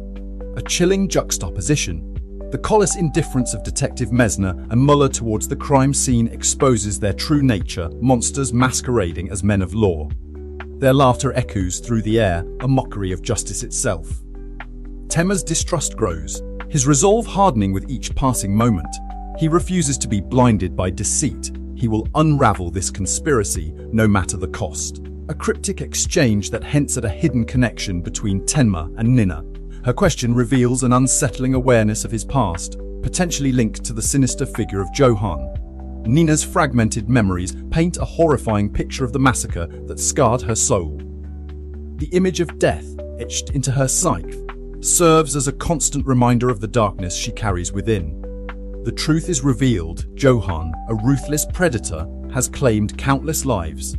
A chilling juxtaposition. The callous indifference of Detective Mesner and Muller towards the crime scene exposes their true nature, monsters masquerading as men of law. Their laughter echoes through the air, a mockery of justice itself. Temma's distrust grows, his resolve hardening with each passing moment. He refuses to be blinded by deceit. He will unravel this conspiracy, no matter the cost. A cryptic exchange that hints at a hidden connection between Tenma and Nina. Her question reveals an unsettling awareness of his past, potentially linked to the sinister figure of Johan. Nina's fragmented memories paint a horrifying picture of the massacre that scarred her soul. The image of death, etched into her psyche, serves as a constant reminder of the darkness she carries within. The truth is revealed: Johan, a ruthless predator, has claimed countless lives.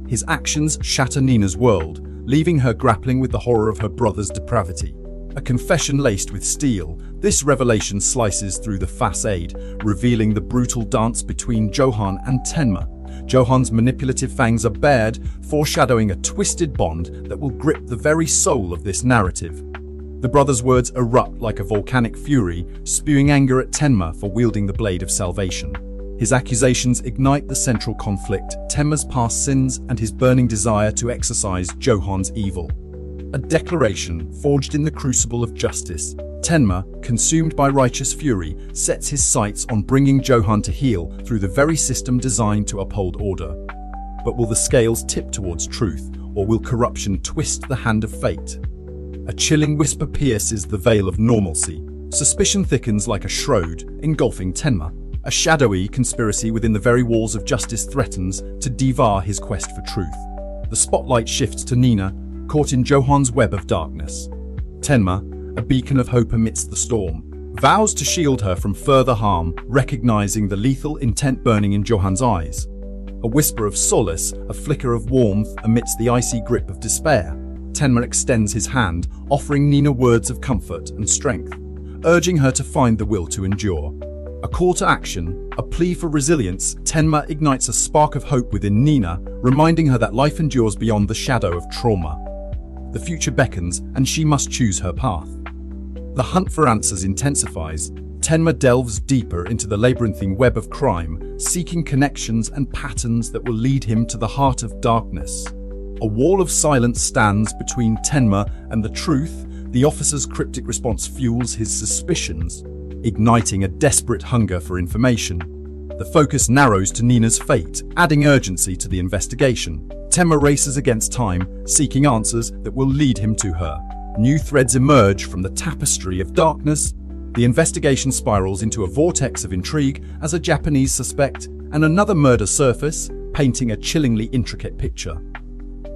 His actions shatter Nina's world, leaving her grappling with the horror of her brother's depravity. A confession laced with steel, this revelation slices through the facade, revealing the brutal dance between Johan and Tenma. Johan's manipulative fangs are bared, foreshadowing a twisted bond that will grip the very soul of this narrative. The brothers' words erupt like a volcanic fury, spewing anger at Tenma for wielding the blade of salvation. His accusations ignite the central conflict: Tenma's past sins and his burning desire to exorcise Johan's evil. A declaration forged in the crucible of justice. Tenma, consumed by righteous fury, sets his sights on bringing Johan to heel through the very system designed to uphold order. But will the scales tip towards truth, or will corruption twist the hand of fate? A chilling whisper pierces the veil of normalcy. Suspicion thickens like a shroud, engulfing Tenma. A shadowy conspiracy within the very walls of justice threatens to devour his quest for truth. The spotlight shifts to Nina, caught in Johan's web of darkness. Tenma, a beacon of hope amidst the storm, vows to shield her from further harm, recognizing the lethal intent burning in Johan's eyes. A whisper of solace, a flicker of warmth amidst the icy grip of despair. Tenma extends his hand, offering Nina words of comfort and strength, urging her to find the will to endure. A call to action, a plea for resilience. Tenma ignites a spark of hope within Nina, reminding her that life endures beyond the shadow of trauma. The future beckons, and she must choose her path. The hunt for answers intensifies. Tenma delves deeper into the labyrinthine web of crime, seeking connections and patterns that will lead him to the heart of darkness. A wall of silence stands between Tenma and the truth. The officer's cryptic response fuels his suspicions, igniting a desperate hunger for information. The focus narrows to Nina's fate, adding urgency to the investigation. Tenma races against time, seeking answers that will lead him to her. New threads emerge from the tapestry of darkness. The investigation spirals into a vortex of intrigue as a Japanese suspect and another murder surface, painting a chillingly intricate picture.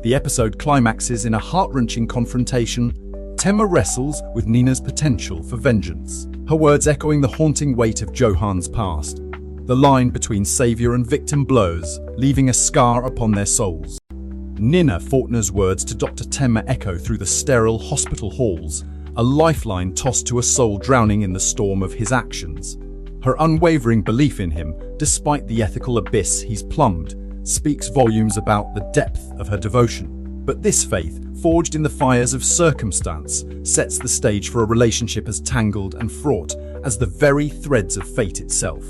The episode climaxes in a heart-wrenching confrontation. Tenma wrestles with Nina's potential for vengeance, her words echoing the haunting weight of Johan's past. The line between savior and victim blurs, leaving a scar upon their souls. Nina Fortner's words to Dr. Tenma echo through the sterile hospital halls, a lifeline tossed to a soul drowning in the storm of his actions. Her unwavering belief in him, despite the ethical abyss he's plumbed, speaks volumes about the depth of her devotion. But this faith, forged in the fires of circumstance, sets the stage for a relationship as tangled and fraught as the very threads of fate itself.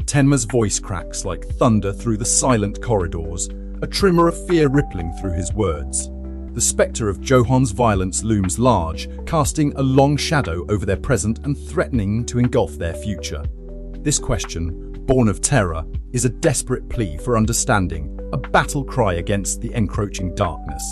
Tenma's voice cracks like thunder through the silent corridors, a tremor of fear rippling through his words. The spectre of Johan's violence looms large, casting a long shadow over their present and threatening to engulf their future. This question, born of terror, is a desperate plea for understanding, a battle cry against the encroaching darkness.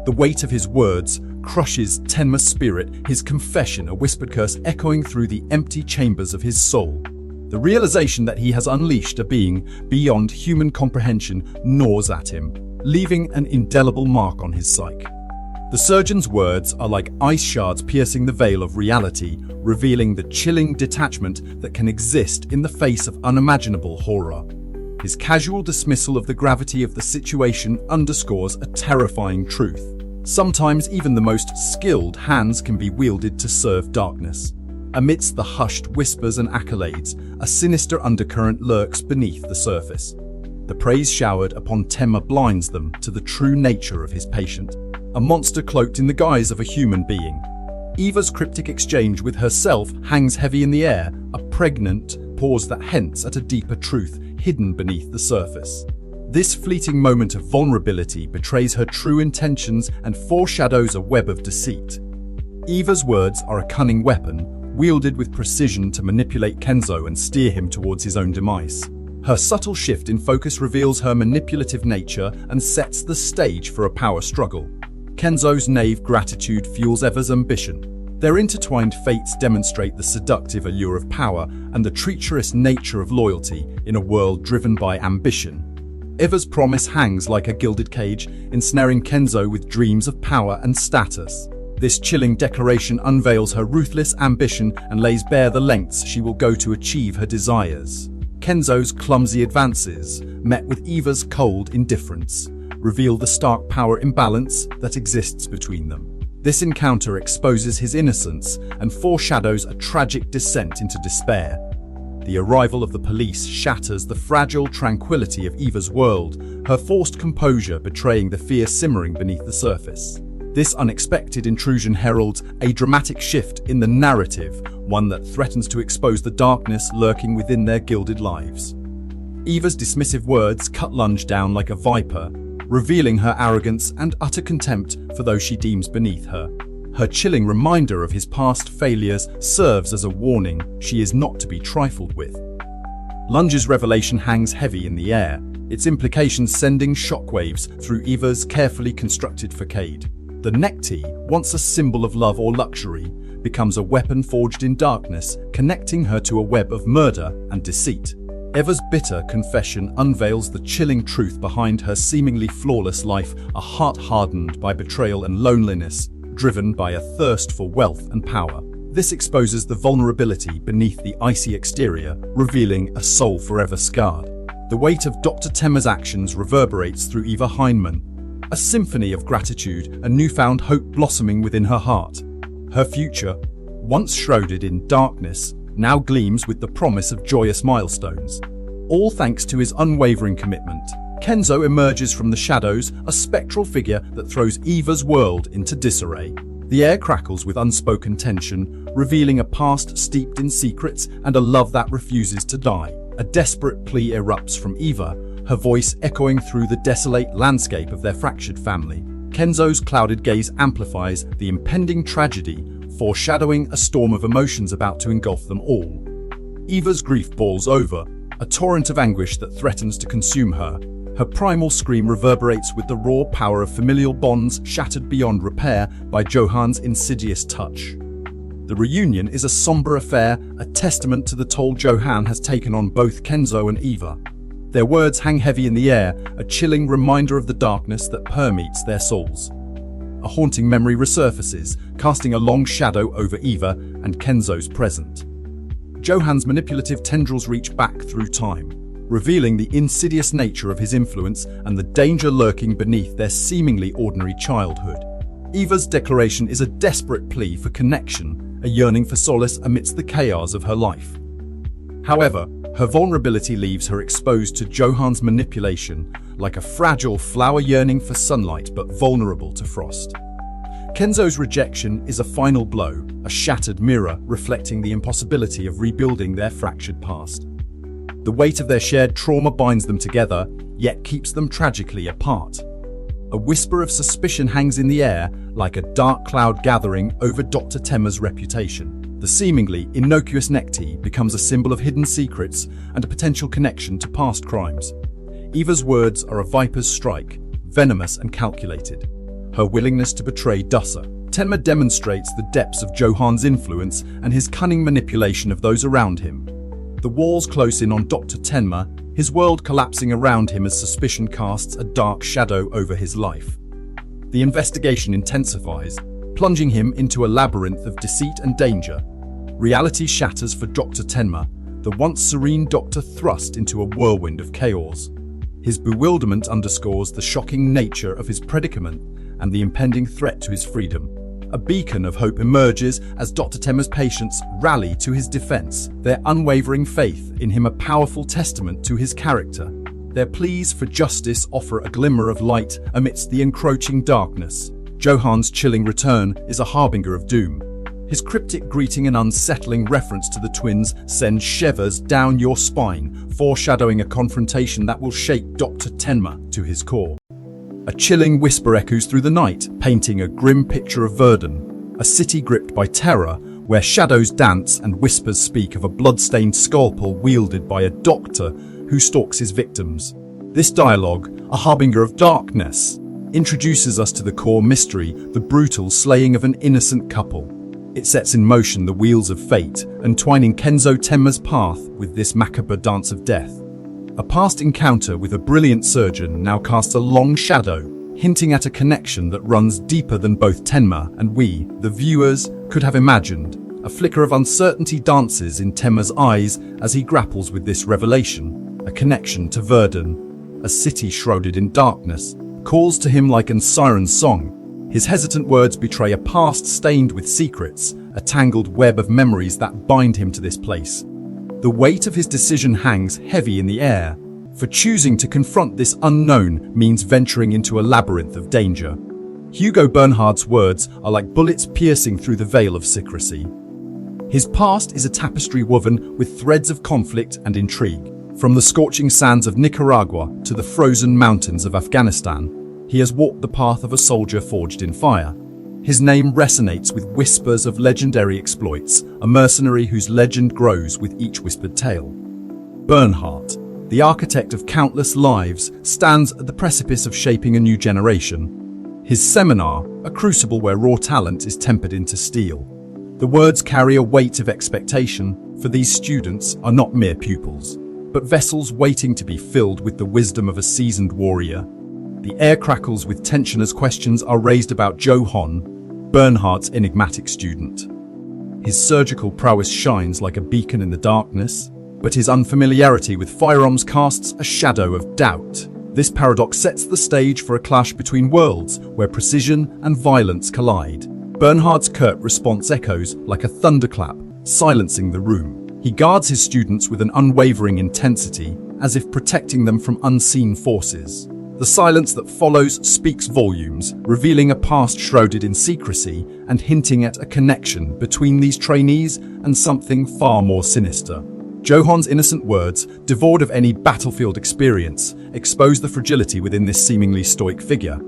The weight of his words crushes Tenma's spirit, his confession a whispered curse echoing through the empty chambers of his soul. The realization that he has unleashed a being beyond human comprehension gnaws at him, leaving an indelible mark on his psyche. The surgeon's words are like ice shards piercing the veil of reality, revealing the chilling detachment that can exist in the face of unimaginable horror. His casual dismissal of the gravity of the situation underscores a terrifying truth. Sometimes even the most skilled hands can be wielded to serve darkness. Amidst the hushed whispers and accolades, a sinister undercurrent lurks beneath the surface. The praise showered upon Tenma blinds them to the true nature of his patient, a monster cloaked in the guise of a human being. Eva's cryptic exchange with herself hangs heavy in the air, a pregnant pause that hints at a deeper truth hidden beneath the surface. This fleeting moment of vulnerability betrays her true intentions and foreshadows a web of deceit. Eva's words are a cunning weapon, wielded with precision to manipulate Kenzo and steer him towards his own demise. Her subtle shift in focus reveals her manipulative nature and sets the stage for a power struggle. Kenzo's naive gratitude fuels Eva's ambition. Their intertwined fates demonstrate the seductive allure of power and the treacherous nature of loyalty in a world driven by ambition. Eva's promise hangs like a gilded cage, ensnaring Kenzo with dreams of power and status. This chilling declaration unveils her ruthless ambition and lays bare the lengths she will go to achieve her desires. Kenzo's clumsy advances, met with Eva's cold indifference, reveal the stark power imbalance that exists between them. This encounter exposes his innocence and foreshadows a tragic descent into despair. The arrival of the police shatters the fragile tranquility of Eva's world, her forced composure betraying the fear simmering beneath the surface. This unexpected intrusion heralds a dramatic shift in the narrative, one that threatens to expose the darkness lurking within their gilded lives. Eva's dismissive words cut Lunge down like a viper, revealing her arrogance and utter contempt for those she deems beneath her. Her chilling reminder of his past failures serves as a warning she is not to be trifled with. Lunge's revelation hangs heavy in the air, its implications sending shockwaves through Eva's carefully constructed facade. The necktie, once a symbol of love or luxury, becomes a weapon forged in darkness, connecting her to a web of murder and deceit. Eva's bitter confession unveils the chilling truth behind her seemingly flawless life, a heart hardened by betrayal and loneliness, driven by a thirst for wealth and power. This exposes the vulnerability beneath the icy exterior, revealing a soul forever scarred. The weight of Dr. Tenma's actions reverberates through Eva Heinemann, a symphony of gratitude and newfound hope blossoming within her heart. Her future, once shrouded in darkness, now gleams with the promise of joyous milestones. All thanks to his unwavering commitment, Kenzo emerges from the shadows, a spectral figure that throws Eva's world into disarray. The air crackles with unspoken tension, revealing a past steeped in secrets and a love that refuses to die. A desperate plea erupts from Eva, her voice echoing through the desolate landscape of their fractured family. Kenzo's clouded gaze amplifies the impending tragedy, foreshadowing a storm of emotions about to engulf them all. Eva's grief boils over, a torrent of anguish that threatens to consume her. Her primal scream reverberates with the raw power of familial bonds shattered beyond repair by Johan's insidious touch. The reunion is a somber affair, a testament to the toll Johan has taken on both Kenzo and Eva. Their words hang heavy in the air, a chilling reminder of the darkness that permeates their souls. A haunting memory resurfaces, casting a long shadow over Eva and Kenzo's present. Johan's manipulative tendrils reach back through time, revealing the insidious nature of his influence and the danger lurking beneath their seemingly ordinary childhood. Eva's declaration is a desperate plea for connection, a yearning for solace amidst the chaos of her life. However, her vulnerability leaves her exposed to Johan's manipulation, like a fragile flower yearning for sunlight but vulnerable to frost. Kenzo's rejection is a final blow, a shattered mirror reflecting the impossibility of rebuilding their fractured past. The weight of their shared trauma binds them together, yet keeps them tragically apart. A whisper of suspicion hangs in the air, like a dark cloud gathering over Dr. Tenma's reputation. The seemingly innocuous necktie becomes a symbol of hidden secrets and a potential connection to past crimes. Eva's words are a viper's strike, venomous and calculated. Her willingness to betray Dussa. Tenma demonstrates the depths of Johan's influence and his cunning manipulation of those around him. The walls close in on Dr. Tenma, his world collapsing around him as suspicion casts a dark shadow over his life. The investigation intensifies, plunging him into a labyrinth of deceit and danger. Reality shatters for Dr. Tenma, the once serene doctor thrust into a whirlwind of chaos. His bewilderment underscores the shocking nature of his predicament and the impending threat to his freedom. A beacon of hope emerges as Dr. Tenma's patients rally to his defense, their unwavering faith in him a powerful testament to his character. Their pleas for justice offer a glimmer of light amidst the encroaching darkness. Johan's chilling return is a harbinger of doom. His cryptic greeting and unsettling reference to the twins sends shivers down your spine, foreshadowing a confrontation that will shake Dr. Tenma to his core. A chilling whisper echoes through the night, painting a grim picture of Verdun, a city gripped by terror, where shadows dance and whispers speak of a blood-stained scalpel wielded by a doctor who stalks his victims. This dialogue, a harbinger of darkness, introduces us to the core mystery, the brutal slaying of an innocent couple. It sets in motion the wheels of fate, entwining Kenzo Tenma's path with this macabre dance of death. A past encounter with a brilliant surgeon now casts a long shadow, hinting at a connection that runs deeper than both Tenma and we, the viewers, could have imagined. A flicker of uncertainty dances in Tenma's eyes as he grapples with this revelation. A connection to Verdun, a city shrouded in darkness, calls to him like a siren's song. His hesitant words betray a past stained with secrets, a tangled web of memories that bind him to this place. The weight of his decision hangs heavy in the air, for choosing to confront this unknown means venturing into a labyrinth of danger. Hugo Bernhard's words are like bullets piercing through the veil of secrecy. His past is a tapestry woven with threads of conflict and intrigue. From the scorching sands of Nicaragua to the frozen mountains of Afghanistan, he has walked the path of a soldier forged in fire. His name resonates with whispers of legendary exploits, a mercenary whose legend grows with each whispered tale. Bernhard, the architect of countless lives, stands at the precipice of shaping a new generation. His seminar, a crucible where raw talent is tempered into steel. The words carry a weight of expectation, for these students are not mere pupils, but vessels waiting to be filled with the wisdom of a seasoned warrior. The air crackles with tension as questions are raised about Johan, Bernhard's enigmatic student. His surgical prowess shines like a beacon in the darkness, but his unfamiliarity with firearms casts a shadow of doubt. This paradox sets the stage for a clash between worlds where precision and violence collide. Bernhard's curt response echoes like a thunderclap, silencing the room. He guards his students with an unwavering intensity, as if protecting them from unseen forces. The silence that follows speaks volumes, revealing a past shrouded in secrecy and hinting at a connection between these trainees and something far more sinister. Johan's innocent words, devoid of any battlefield experience, expose the fragility within this seemingly stoic figure.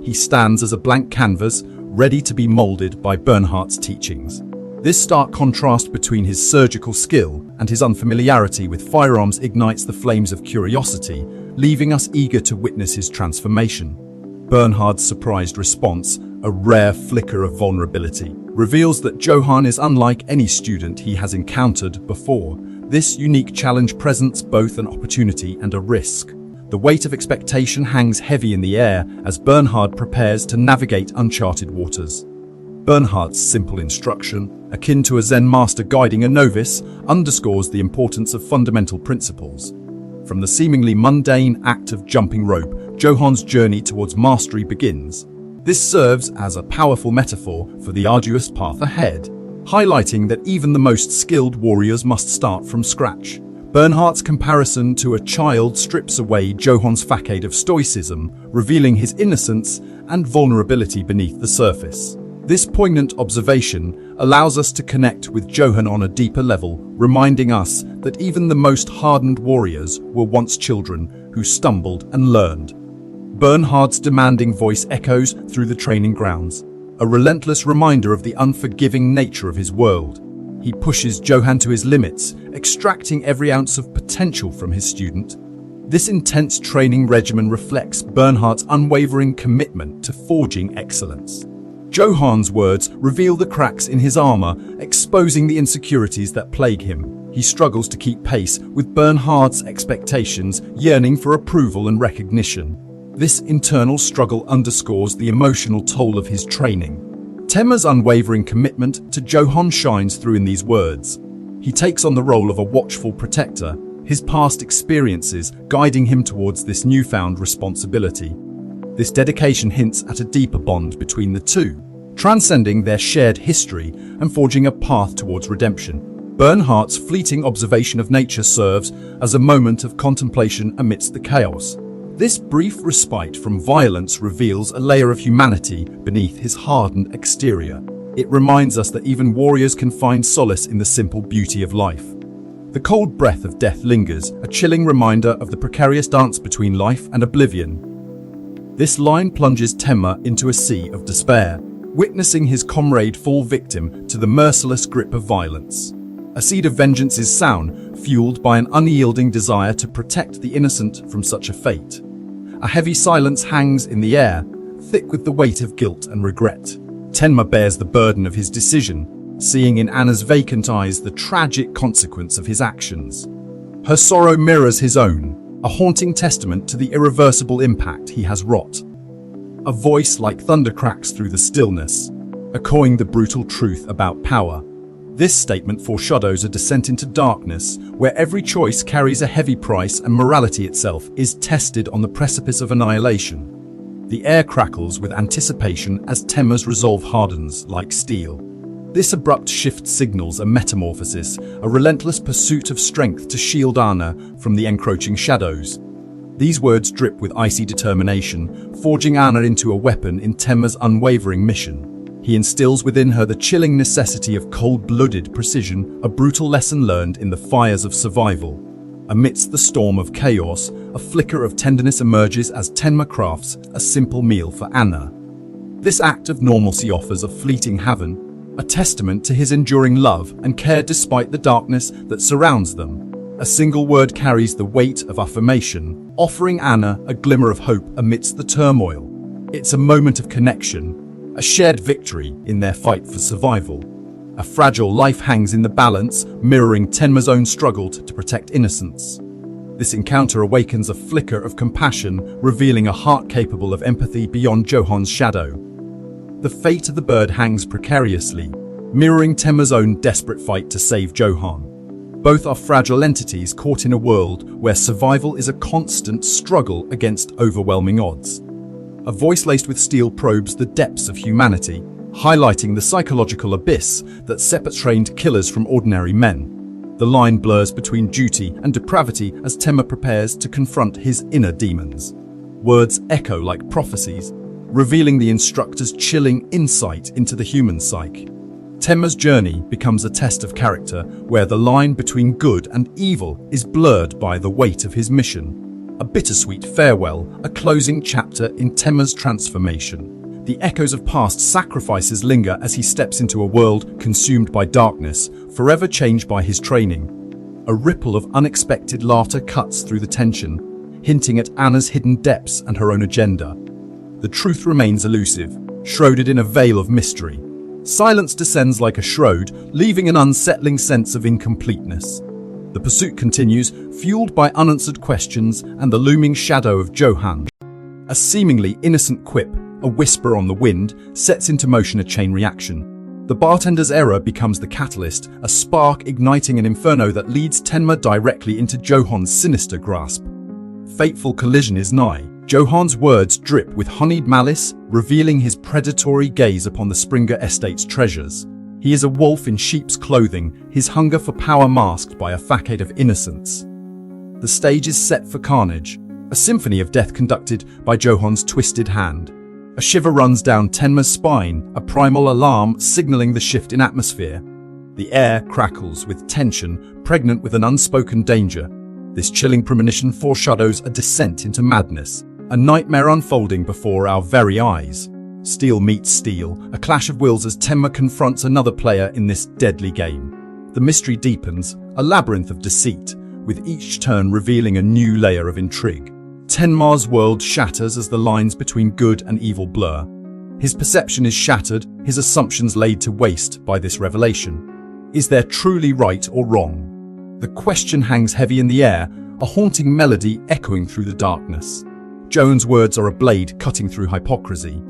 He stands as a blank canvas, ready to be molded by Bernhard's teachings. This stark contrast between his surgical skill and his unfamiliarity with firearms ignites the flames of curiosity, leaving us eager to witness his transformation. Bernhard's surprised response, a rare flicker of vulnerability, reveals that Johan is unlike any student he has encountered before. This unique challenge presents both an opportunity and a risk. The weight of expectation hangs heavy in the air as Bernhard prepares to navigate uncharted waters. Bernhard's simple instruction, akin to a Zen master guiding a novice, underscores the importance of fundamental principles. From the seemingly mundane act of jumping rope, Johan's journey towards mastery begins. This serves as a powerful metaphor for the arduous path ahead, highlighting that even the most skilled warriors must start from scratch. Bernhard's comparison to a child strips away Johan's facade of stoicism, revealing his innocence and vulnerability beneath the surface. This poignant observation allows us to connect with Johan on a deeper level, reminding us that even the most hardened warriors were once children who stumbled and learned. Bernhard's demanding voice echoes through the training grounds, a relentless reminder of the unforgiving nature of his world. He pushes Johan to his limits, extracting every ounce of potential from his student. This intense training regimen reflects Bernhard's unwavering commitment to forging excellence. Johan's words reveal the cracks in his armor, exposing the insecurities that plague him. He struggles to keep pace with Bernhard's expectations, yearning for approval and recognition. This internal struggle underscores the emotional toll of his training. Tenma's unwavering commitment to Johan shines through in these words. He takes on the role of a watchful protector, his past experiences guiding him towards this newfound responsibility. This dedication hints at a deeper bond between the two, transcending their shared history and forging a path towards redemption. Bernhardt's fleeting observation of nature serves as a moment of contemplation amidst the chaos. This brief respite from violence reveals a layer of humanity beneath his hardened exterior. It reminds us that even warriors can find solace in the simple beauty of life. The cold breath of death lingers, a chilling reminder of the precarious dance between life and oblivion. This line plunges Tenma into a sea of despair, witnessing his comrade fall victim to the merciless grip of violence. A seed of vengeance is sown, fueled by an unyielding desire to protect the innocent from such a fate. A heavy silence hangs in the air, thick with the weight of guilt and regret. Tenma bears the burden of his decision, seeing in Anna's vacant eyes the tragic consequence of his actions. Her sorrow mirrors his own, a haunting testament to the irreversible impact he has wrought. A voice like thunder cracks through the stillness, echoing the brutal truth about power. This statement foreshadows a descent into darkness, where every choice carries a heavy price and morality itself is tested on the precipice of annihilation. The air crackles with anticipation as Tenma's resolve hardens like steel. This abrupt shift signals a metamorphosis, a relentless pursuit of strength to shield Anna from the encroaching shadows. These words drip with icy determination, forging Anna into a weapon in Tenma's unwavering mission. He instills within her the chilling necessity of cold-blooded precision, a brutal lesson learned in the fires of survival. Amidst the storm of chaos, a flicker of tenderness emerges as Tenma crafts a simple meal for Anna. This act of normalcy offers a fleeting haven, a testament to his enduring love and care despite the darkness that surrounds them. A single word carries the weight of affirmation, offering Anna a glimmer of hope amidst the turmoil. It's a moment of connection, a shared victory in their fight for survival. A fragile life hangs in the balance, mirroring Tenma's own struggle to protect innocence. This encounter awakens a flicker of compassion, revealing a heart capable of empathy beyond Johan's shadow. The fate of the bird hangs precariously, mirroring Tenma's own desperate fight to save Johan. Both are fragile entities caught in a world where survival is a constant struggle against overwhelming odds. A voice laced with steel probes the depths of humanity, highlighting the psychological abyss that separates trained killers from ordinary men. The line blurs between duty and depravity as Tenma prepares to confront his inner demons. Words echo like prophecies, revealing the instructor's chilling insight into the human psyche. Tenma's journey becomes a test of character, where the line between good and evil is blurred by the weight of his mission. A bittersweet farewell, a closing chapter in Tenma's transformation. The echoes of past sacrifices linger as he steps into a world consumed by darkness, forever changed by his training. A ripple of unexpected laughter cuts through the tension, hinting at Anna's hidden depths and her own agenda. The truth remains elusive, shrouded in a veil of mystery. Silence descends like a shroud, leaving an unsettling sense of incompleteness. The pursuit continues, fueled by unanswered questions and the looming shadow of Johan. A seemingly innocent quip, a whisper on the wind, sets into motion a chain reaction. The bartender's error becomes the catalyst, a spark igniting an inferno that leads Tenma directly into Johan's sinister grasp. Fateful collision is nigh. Johan's words drip with honeyed malice, revealing his predatory gaze upon the Springer estate's treasures. He is a wolf in sheep's clothing, his hunger for power masked by a facade of innocence. The stage is set for carnage, a symphony of death conducted by Johan's twisted hand. A shiver runs down Tenma's spine, a primal alarm signaling the shift in atmosphere. The air crackles with tension, pregnant with an unspoken danger. This chilling premonition foreshadows a descent into madness, a nightmare unfolding before our very eyes. Steel meets steel, a clash of wills as Tenma confronts another player in this deadly game. The mystery deepens, a labyrinth of deceit, with each turn revealing a new layer of intrigue. Tenma's world shatters as the lines between good and evil blur. His perception is shattered, his assumptions laid to waste by this revelation. Is there truly right or wrong? The question hangs heavy in the air, a haunting melody echoing through the darkness. Johan's words are a blade cutting through hypocrisy.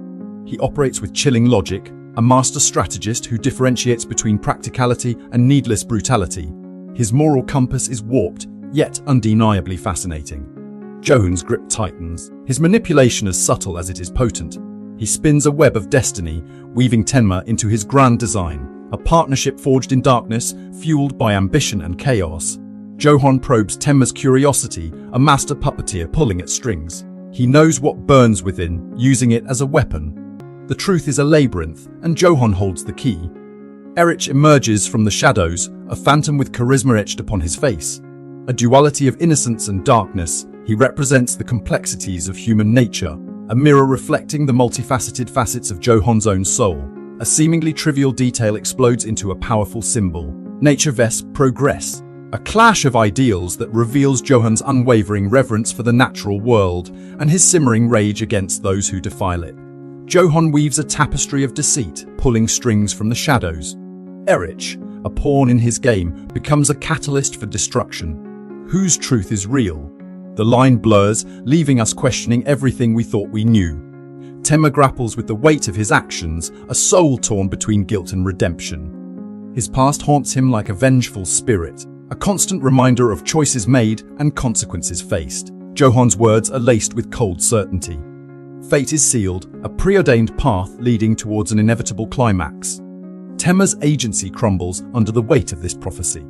He operates with chilling logic, a master strategist who differentiates between practicality and needless brutality. His moral compass is warped, yet undeniably fascinating. Johan's grip tightens, his manipulation as subtle as it is potent. He spins a web of destiny, weaving Tenma into his grand design, a partnership forged in darkness, fueled by ambition and chaos. Johan probes Tenma's curiosity, a master puppeteer pulling at strings. He knows what burns within, using it as a weapon. The truth is a labyrinth, and Johan holds the key. Erich emerges from the shadows, a phantom with charisma etched upon his face. A duality of innocence and darkness, he represents the complexities of human nature, a mirror reflecting the multifaceted facets of Johan's own soul. A seemingly trivial detail explodes into a powerful symbol. Nature vs. progress. A clash of ideals that reveals Johan's unwavering reverence for the natural world and his simmering rage against those who defile it. Johan weaves a tapestry of deceit, pulling strings from the shadows. Erich, a pawn in his game, becomes a catalyst for destruction. Whose truth is real? The line blurs, leaving us questioning everything we thought we knew. Tenma grapples with the weight of his actions, a soul torn between guilt and redemption. His past haunts him like a vengeful spirit, a constant reminder of choices made and consequences faced. Johan's words are laced with cold certainty. Fate is sealed, a preordained path leading towards an inevitable climax. Tenma's agency crumbles under the weight of this prophecy.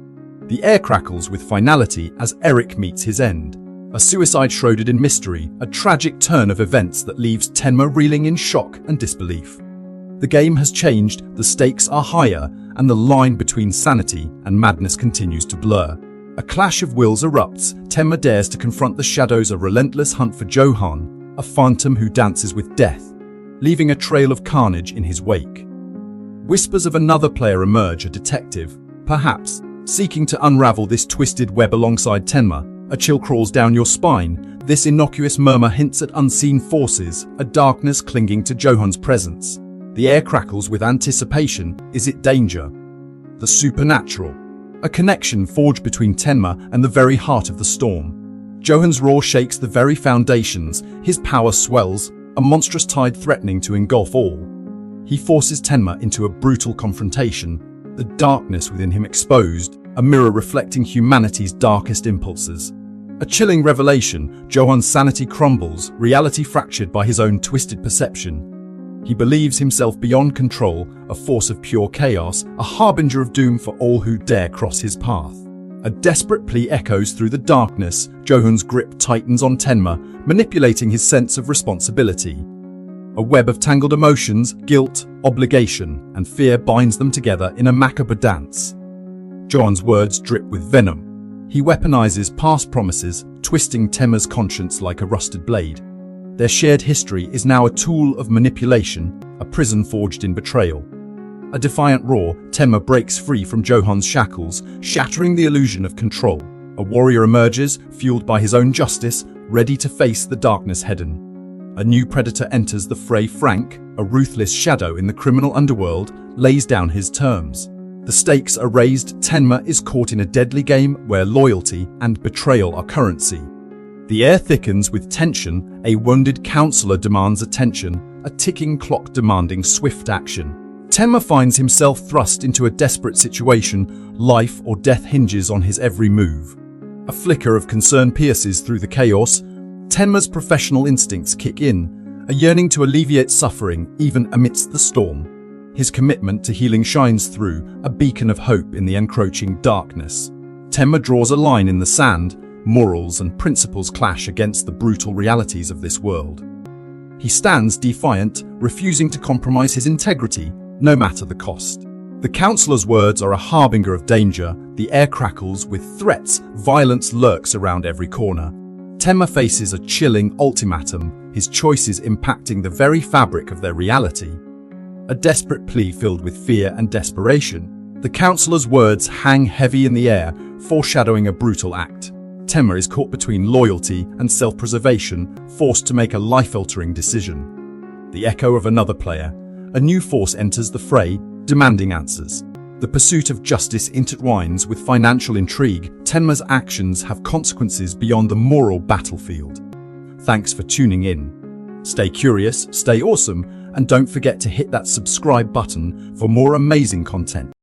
The air crackles with finality as Erich meets his end. A suicide shrouded in mystery, a tragic turn of events that leaves Tenma reeling in shock and disbelief. The game has changed, the stakes are higher, and the line between sanity and madness continues to blur. A clash of wills erupts. Tenma dares to confront the shadows, a relentless hunt for Johan, a phantom who dances with death, leaving a trail of carnage in his wake. Whispers of another player emerge, a detective, perhaps, seeking to unravel this twisted web alongside Tenma. A chill crawls down your spine. This innocuous murmur hints at unseen forces, a darkness clinging to Johan's presence. The air crackles with anticipation. Is it danger? The supernatural. A connection forged between Tenma and the very heart of the storm. Johan's roar shakes the very foundations. His power swells, a monstrous tide threatening to engulf all. He forces Tenma into a brutal confrontation, the darkness within him exposed, a mirror reflecting humanity's darkest impulses. A chilling revelation, Johan's sanity crumbles, reality fractured by his own twisted perception. He believes himself beyond control, a force of pure chaos, a harbinger of doom for all who dare cross his path. A desperate plea echoes through the darkness. Johan's grip tightens on Tenma, manipulating his sense of responsibility. A web of tangled emotions, guilt, obligation, and fear binds them together in a macabre dance. Johan's words drip with venom. He weaponizes past promises, twisting Tenma's conscience like a rusted blade. Their shared history is now a tool of manipulation, a prison forged in betrayal. A defiant roar, Tenma breaks free from Johan's shackles, shattering the illusion of control. A warrior emerges, fueled by his own justice, ready to face the darkness head-on. A new predator enters the fray. Frank, a ruthless shadow in the criminal underworld, lays down his terms. The stakes are raised. Tenma is caught in a deadly game where loyalty and betrayal are currency. The air thickens with tension. A wounded counselor demands attention, a ticking clock demanding swift action. Tenma finds himself thrust into a desperate situation. Life or death hinges on his every move. A flicker of concern pierces through the chaos. Tenma's professional instincts kick in, a yearning to alleviate suffering even amidst the storm. His commitment to healing shines through, a beacon of hope in the encroaching darkness. Tenma draws a line in the sand. Morals and principles clash against the brutal realities of this world. He stands defiant, refusing to compromise his integrity, no matter the cost. The counselor's words are a harbinger of danger. The air crackles with threats. Violence lurks around every corner. Tenma faces a chilling ultimatum, his choices impacting the very fabric of their reality. A desperate plea filled with fear and desperation. The counselor's words hang heavy in the air, foreshadowing a brutal act. Tenma is caught between loyalty and self-preservation, forced to make a life-altering decision. The echo of another player. A new force enters the fray, demanding answers. The pursuit of justice intertwines with financial intrigue. Tenma's actions have consequences beyond the moral battlefield. Thanks for tuning in. Stay curious, stay awesome, and don't forget to hit that subscribe button for more amazing content.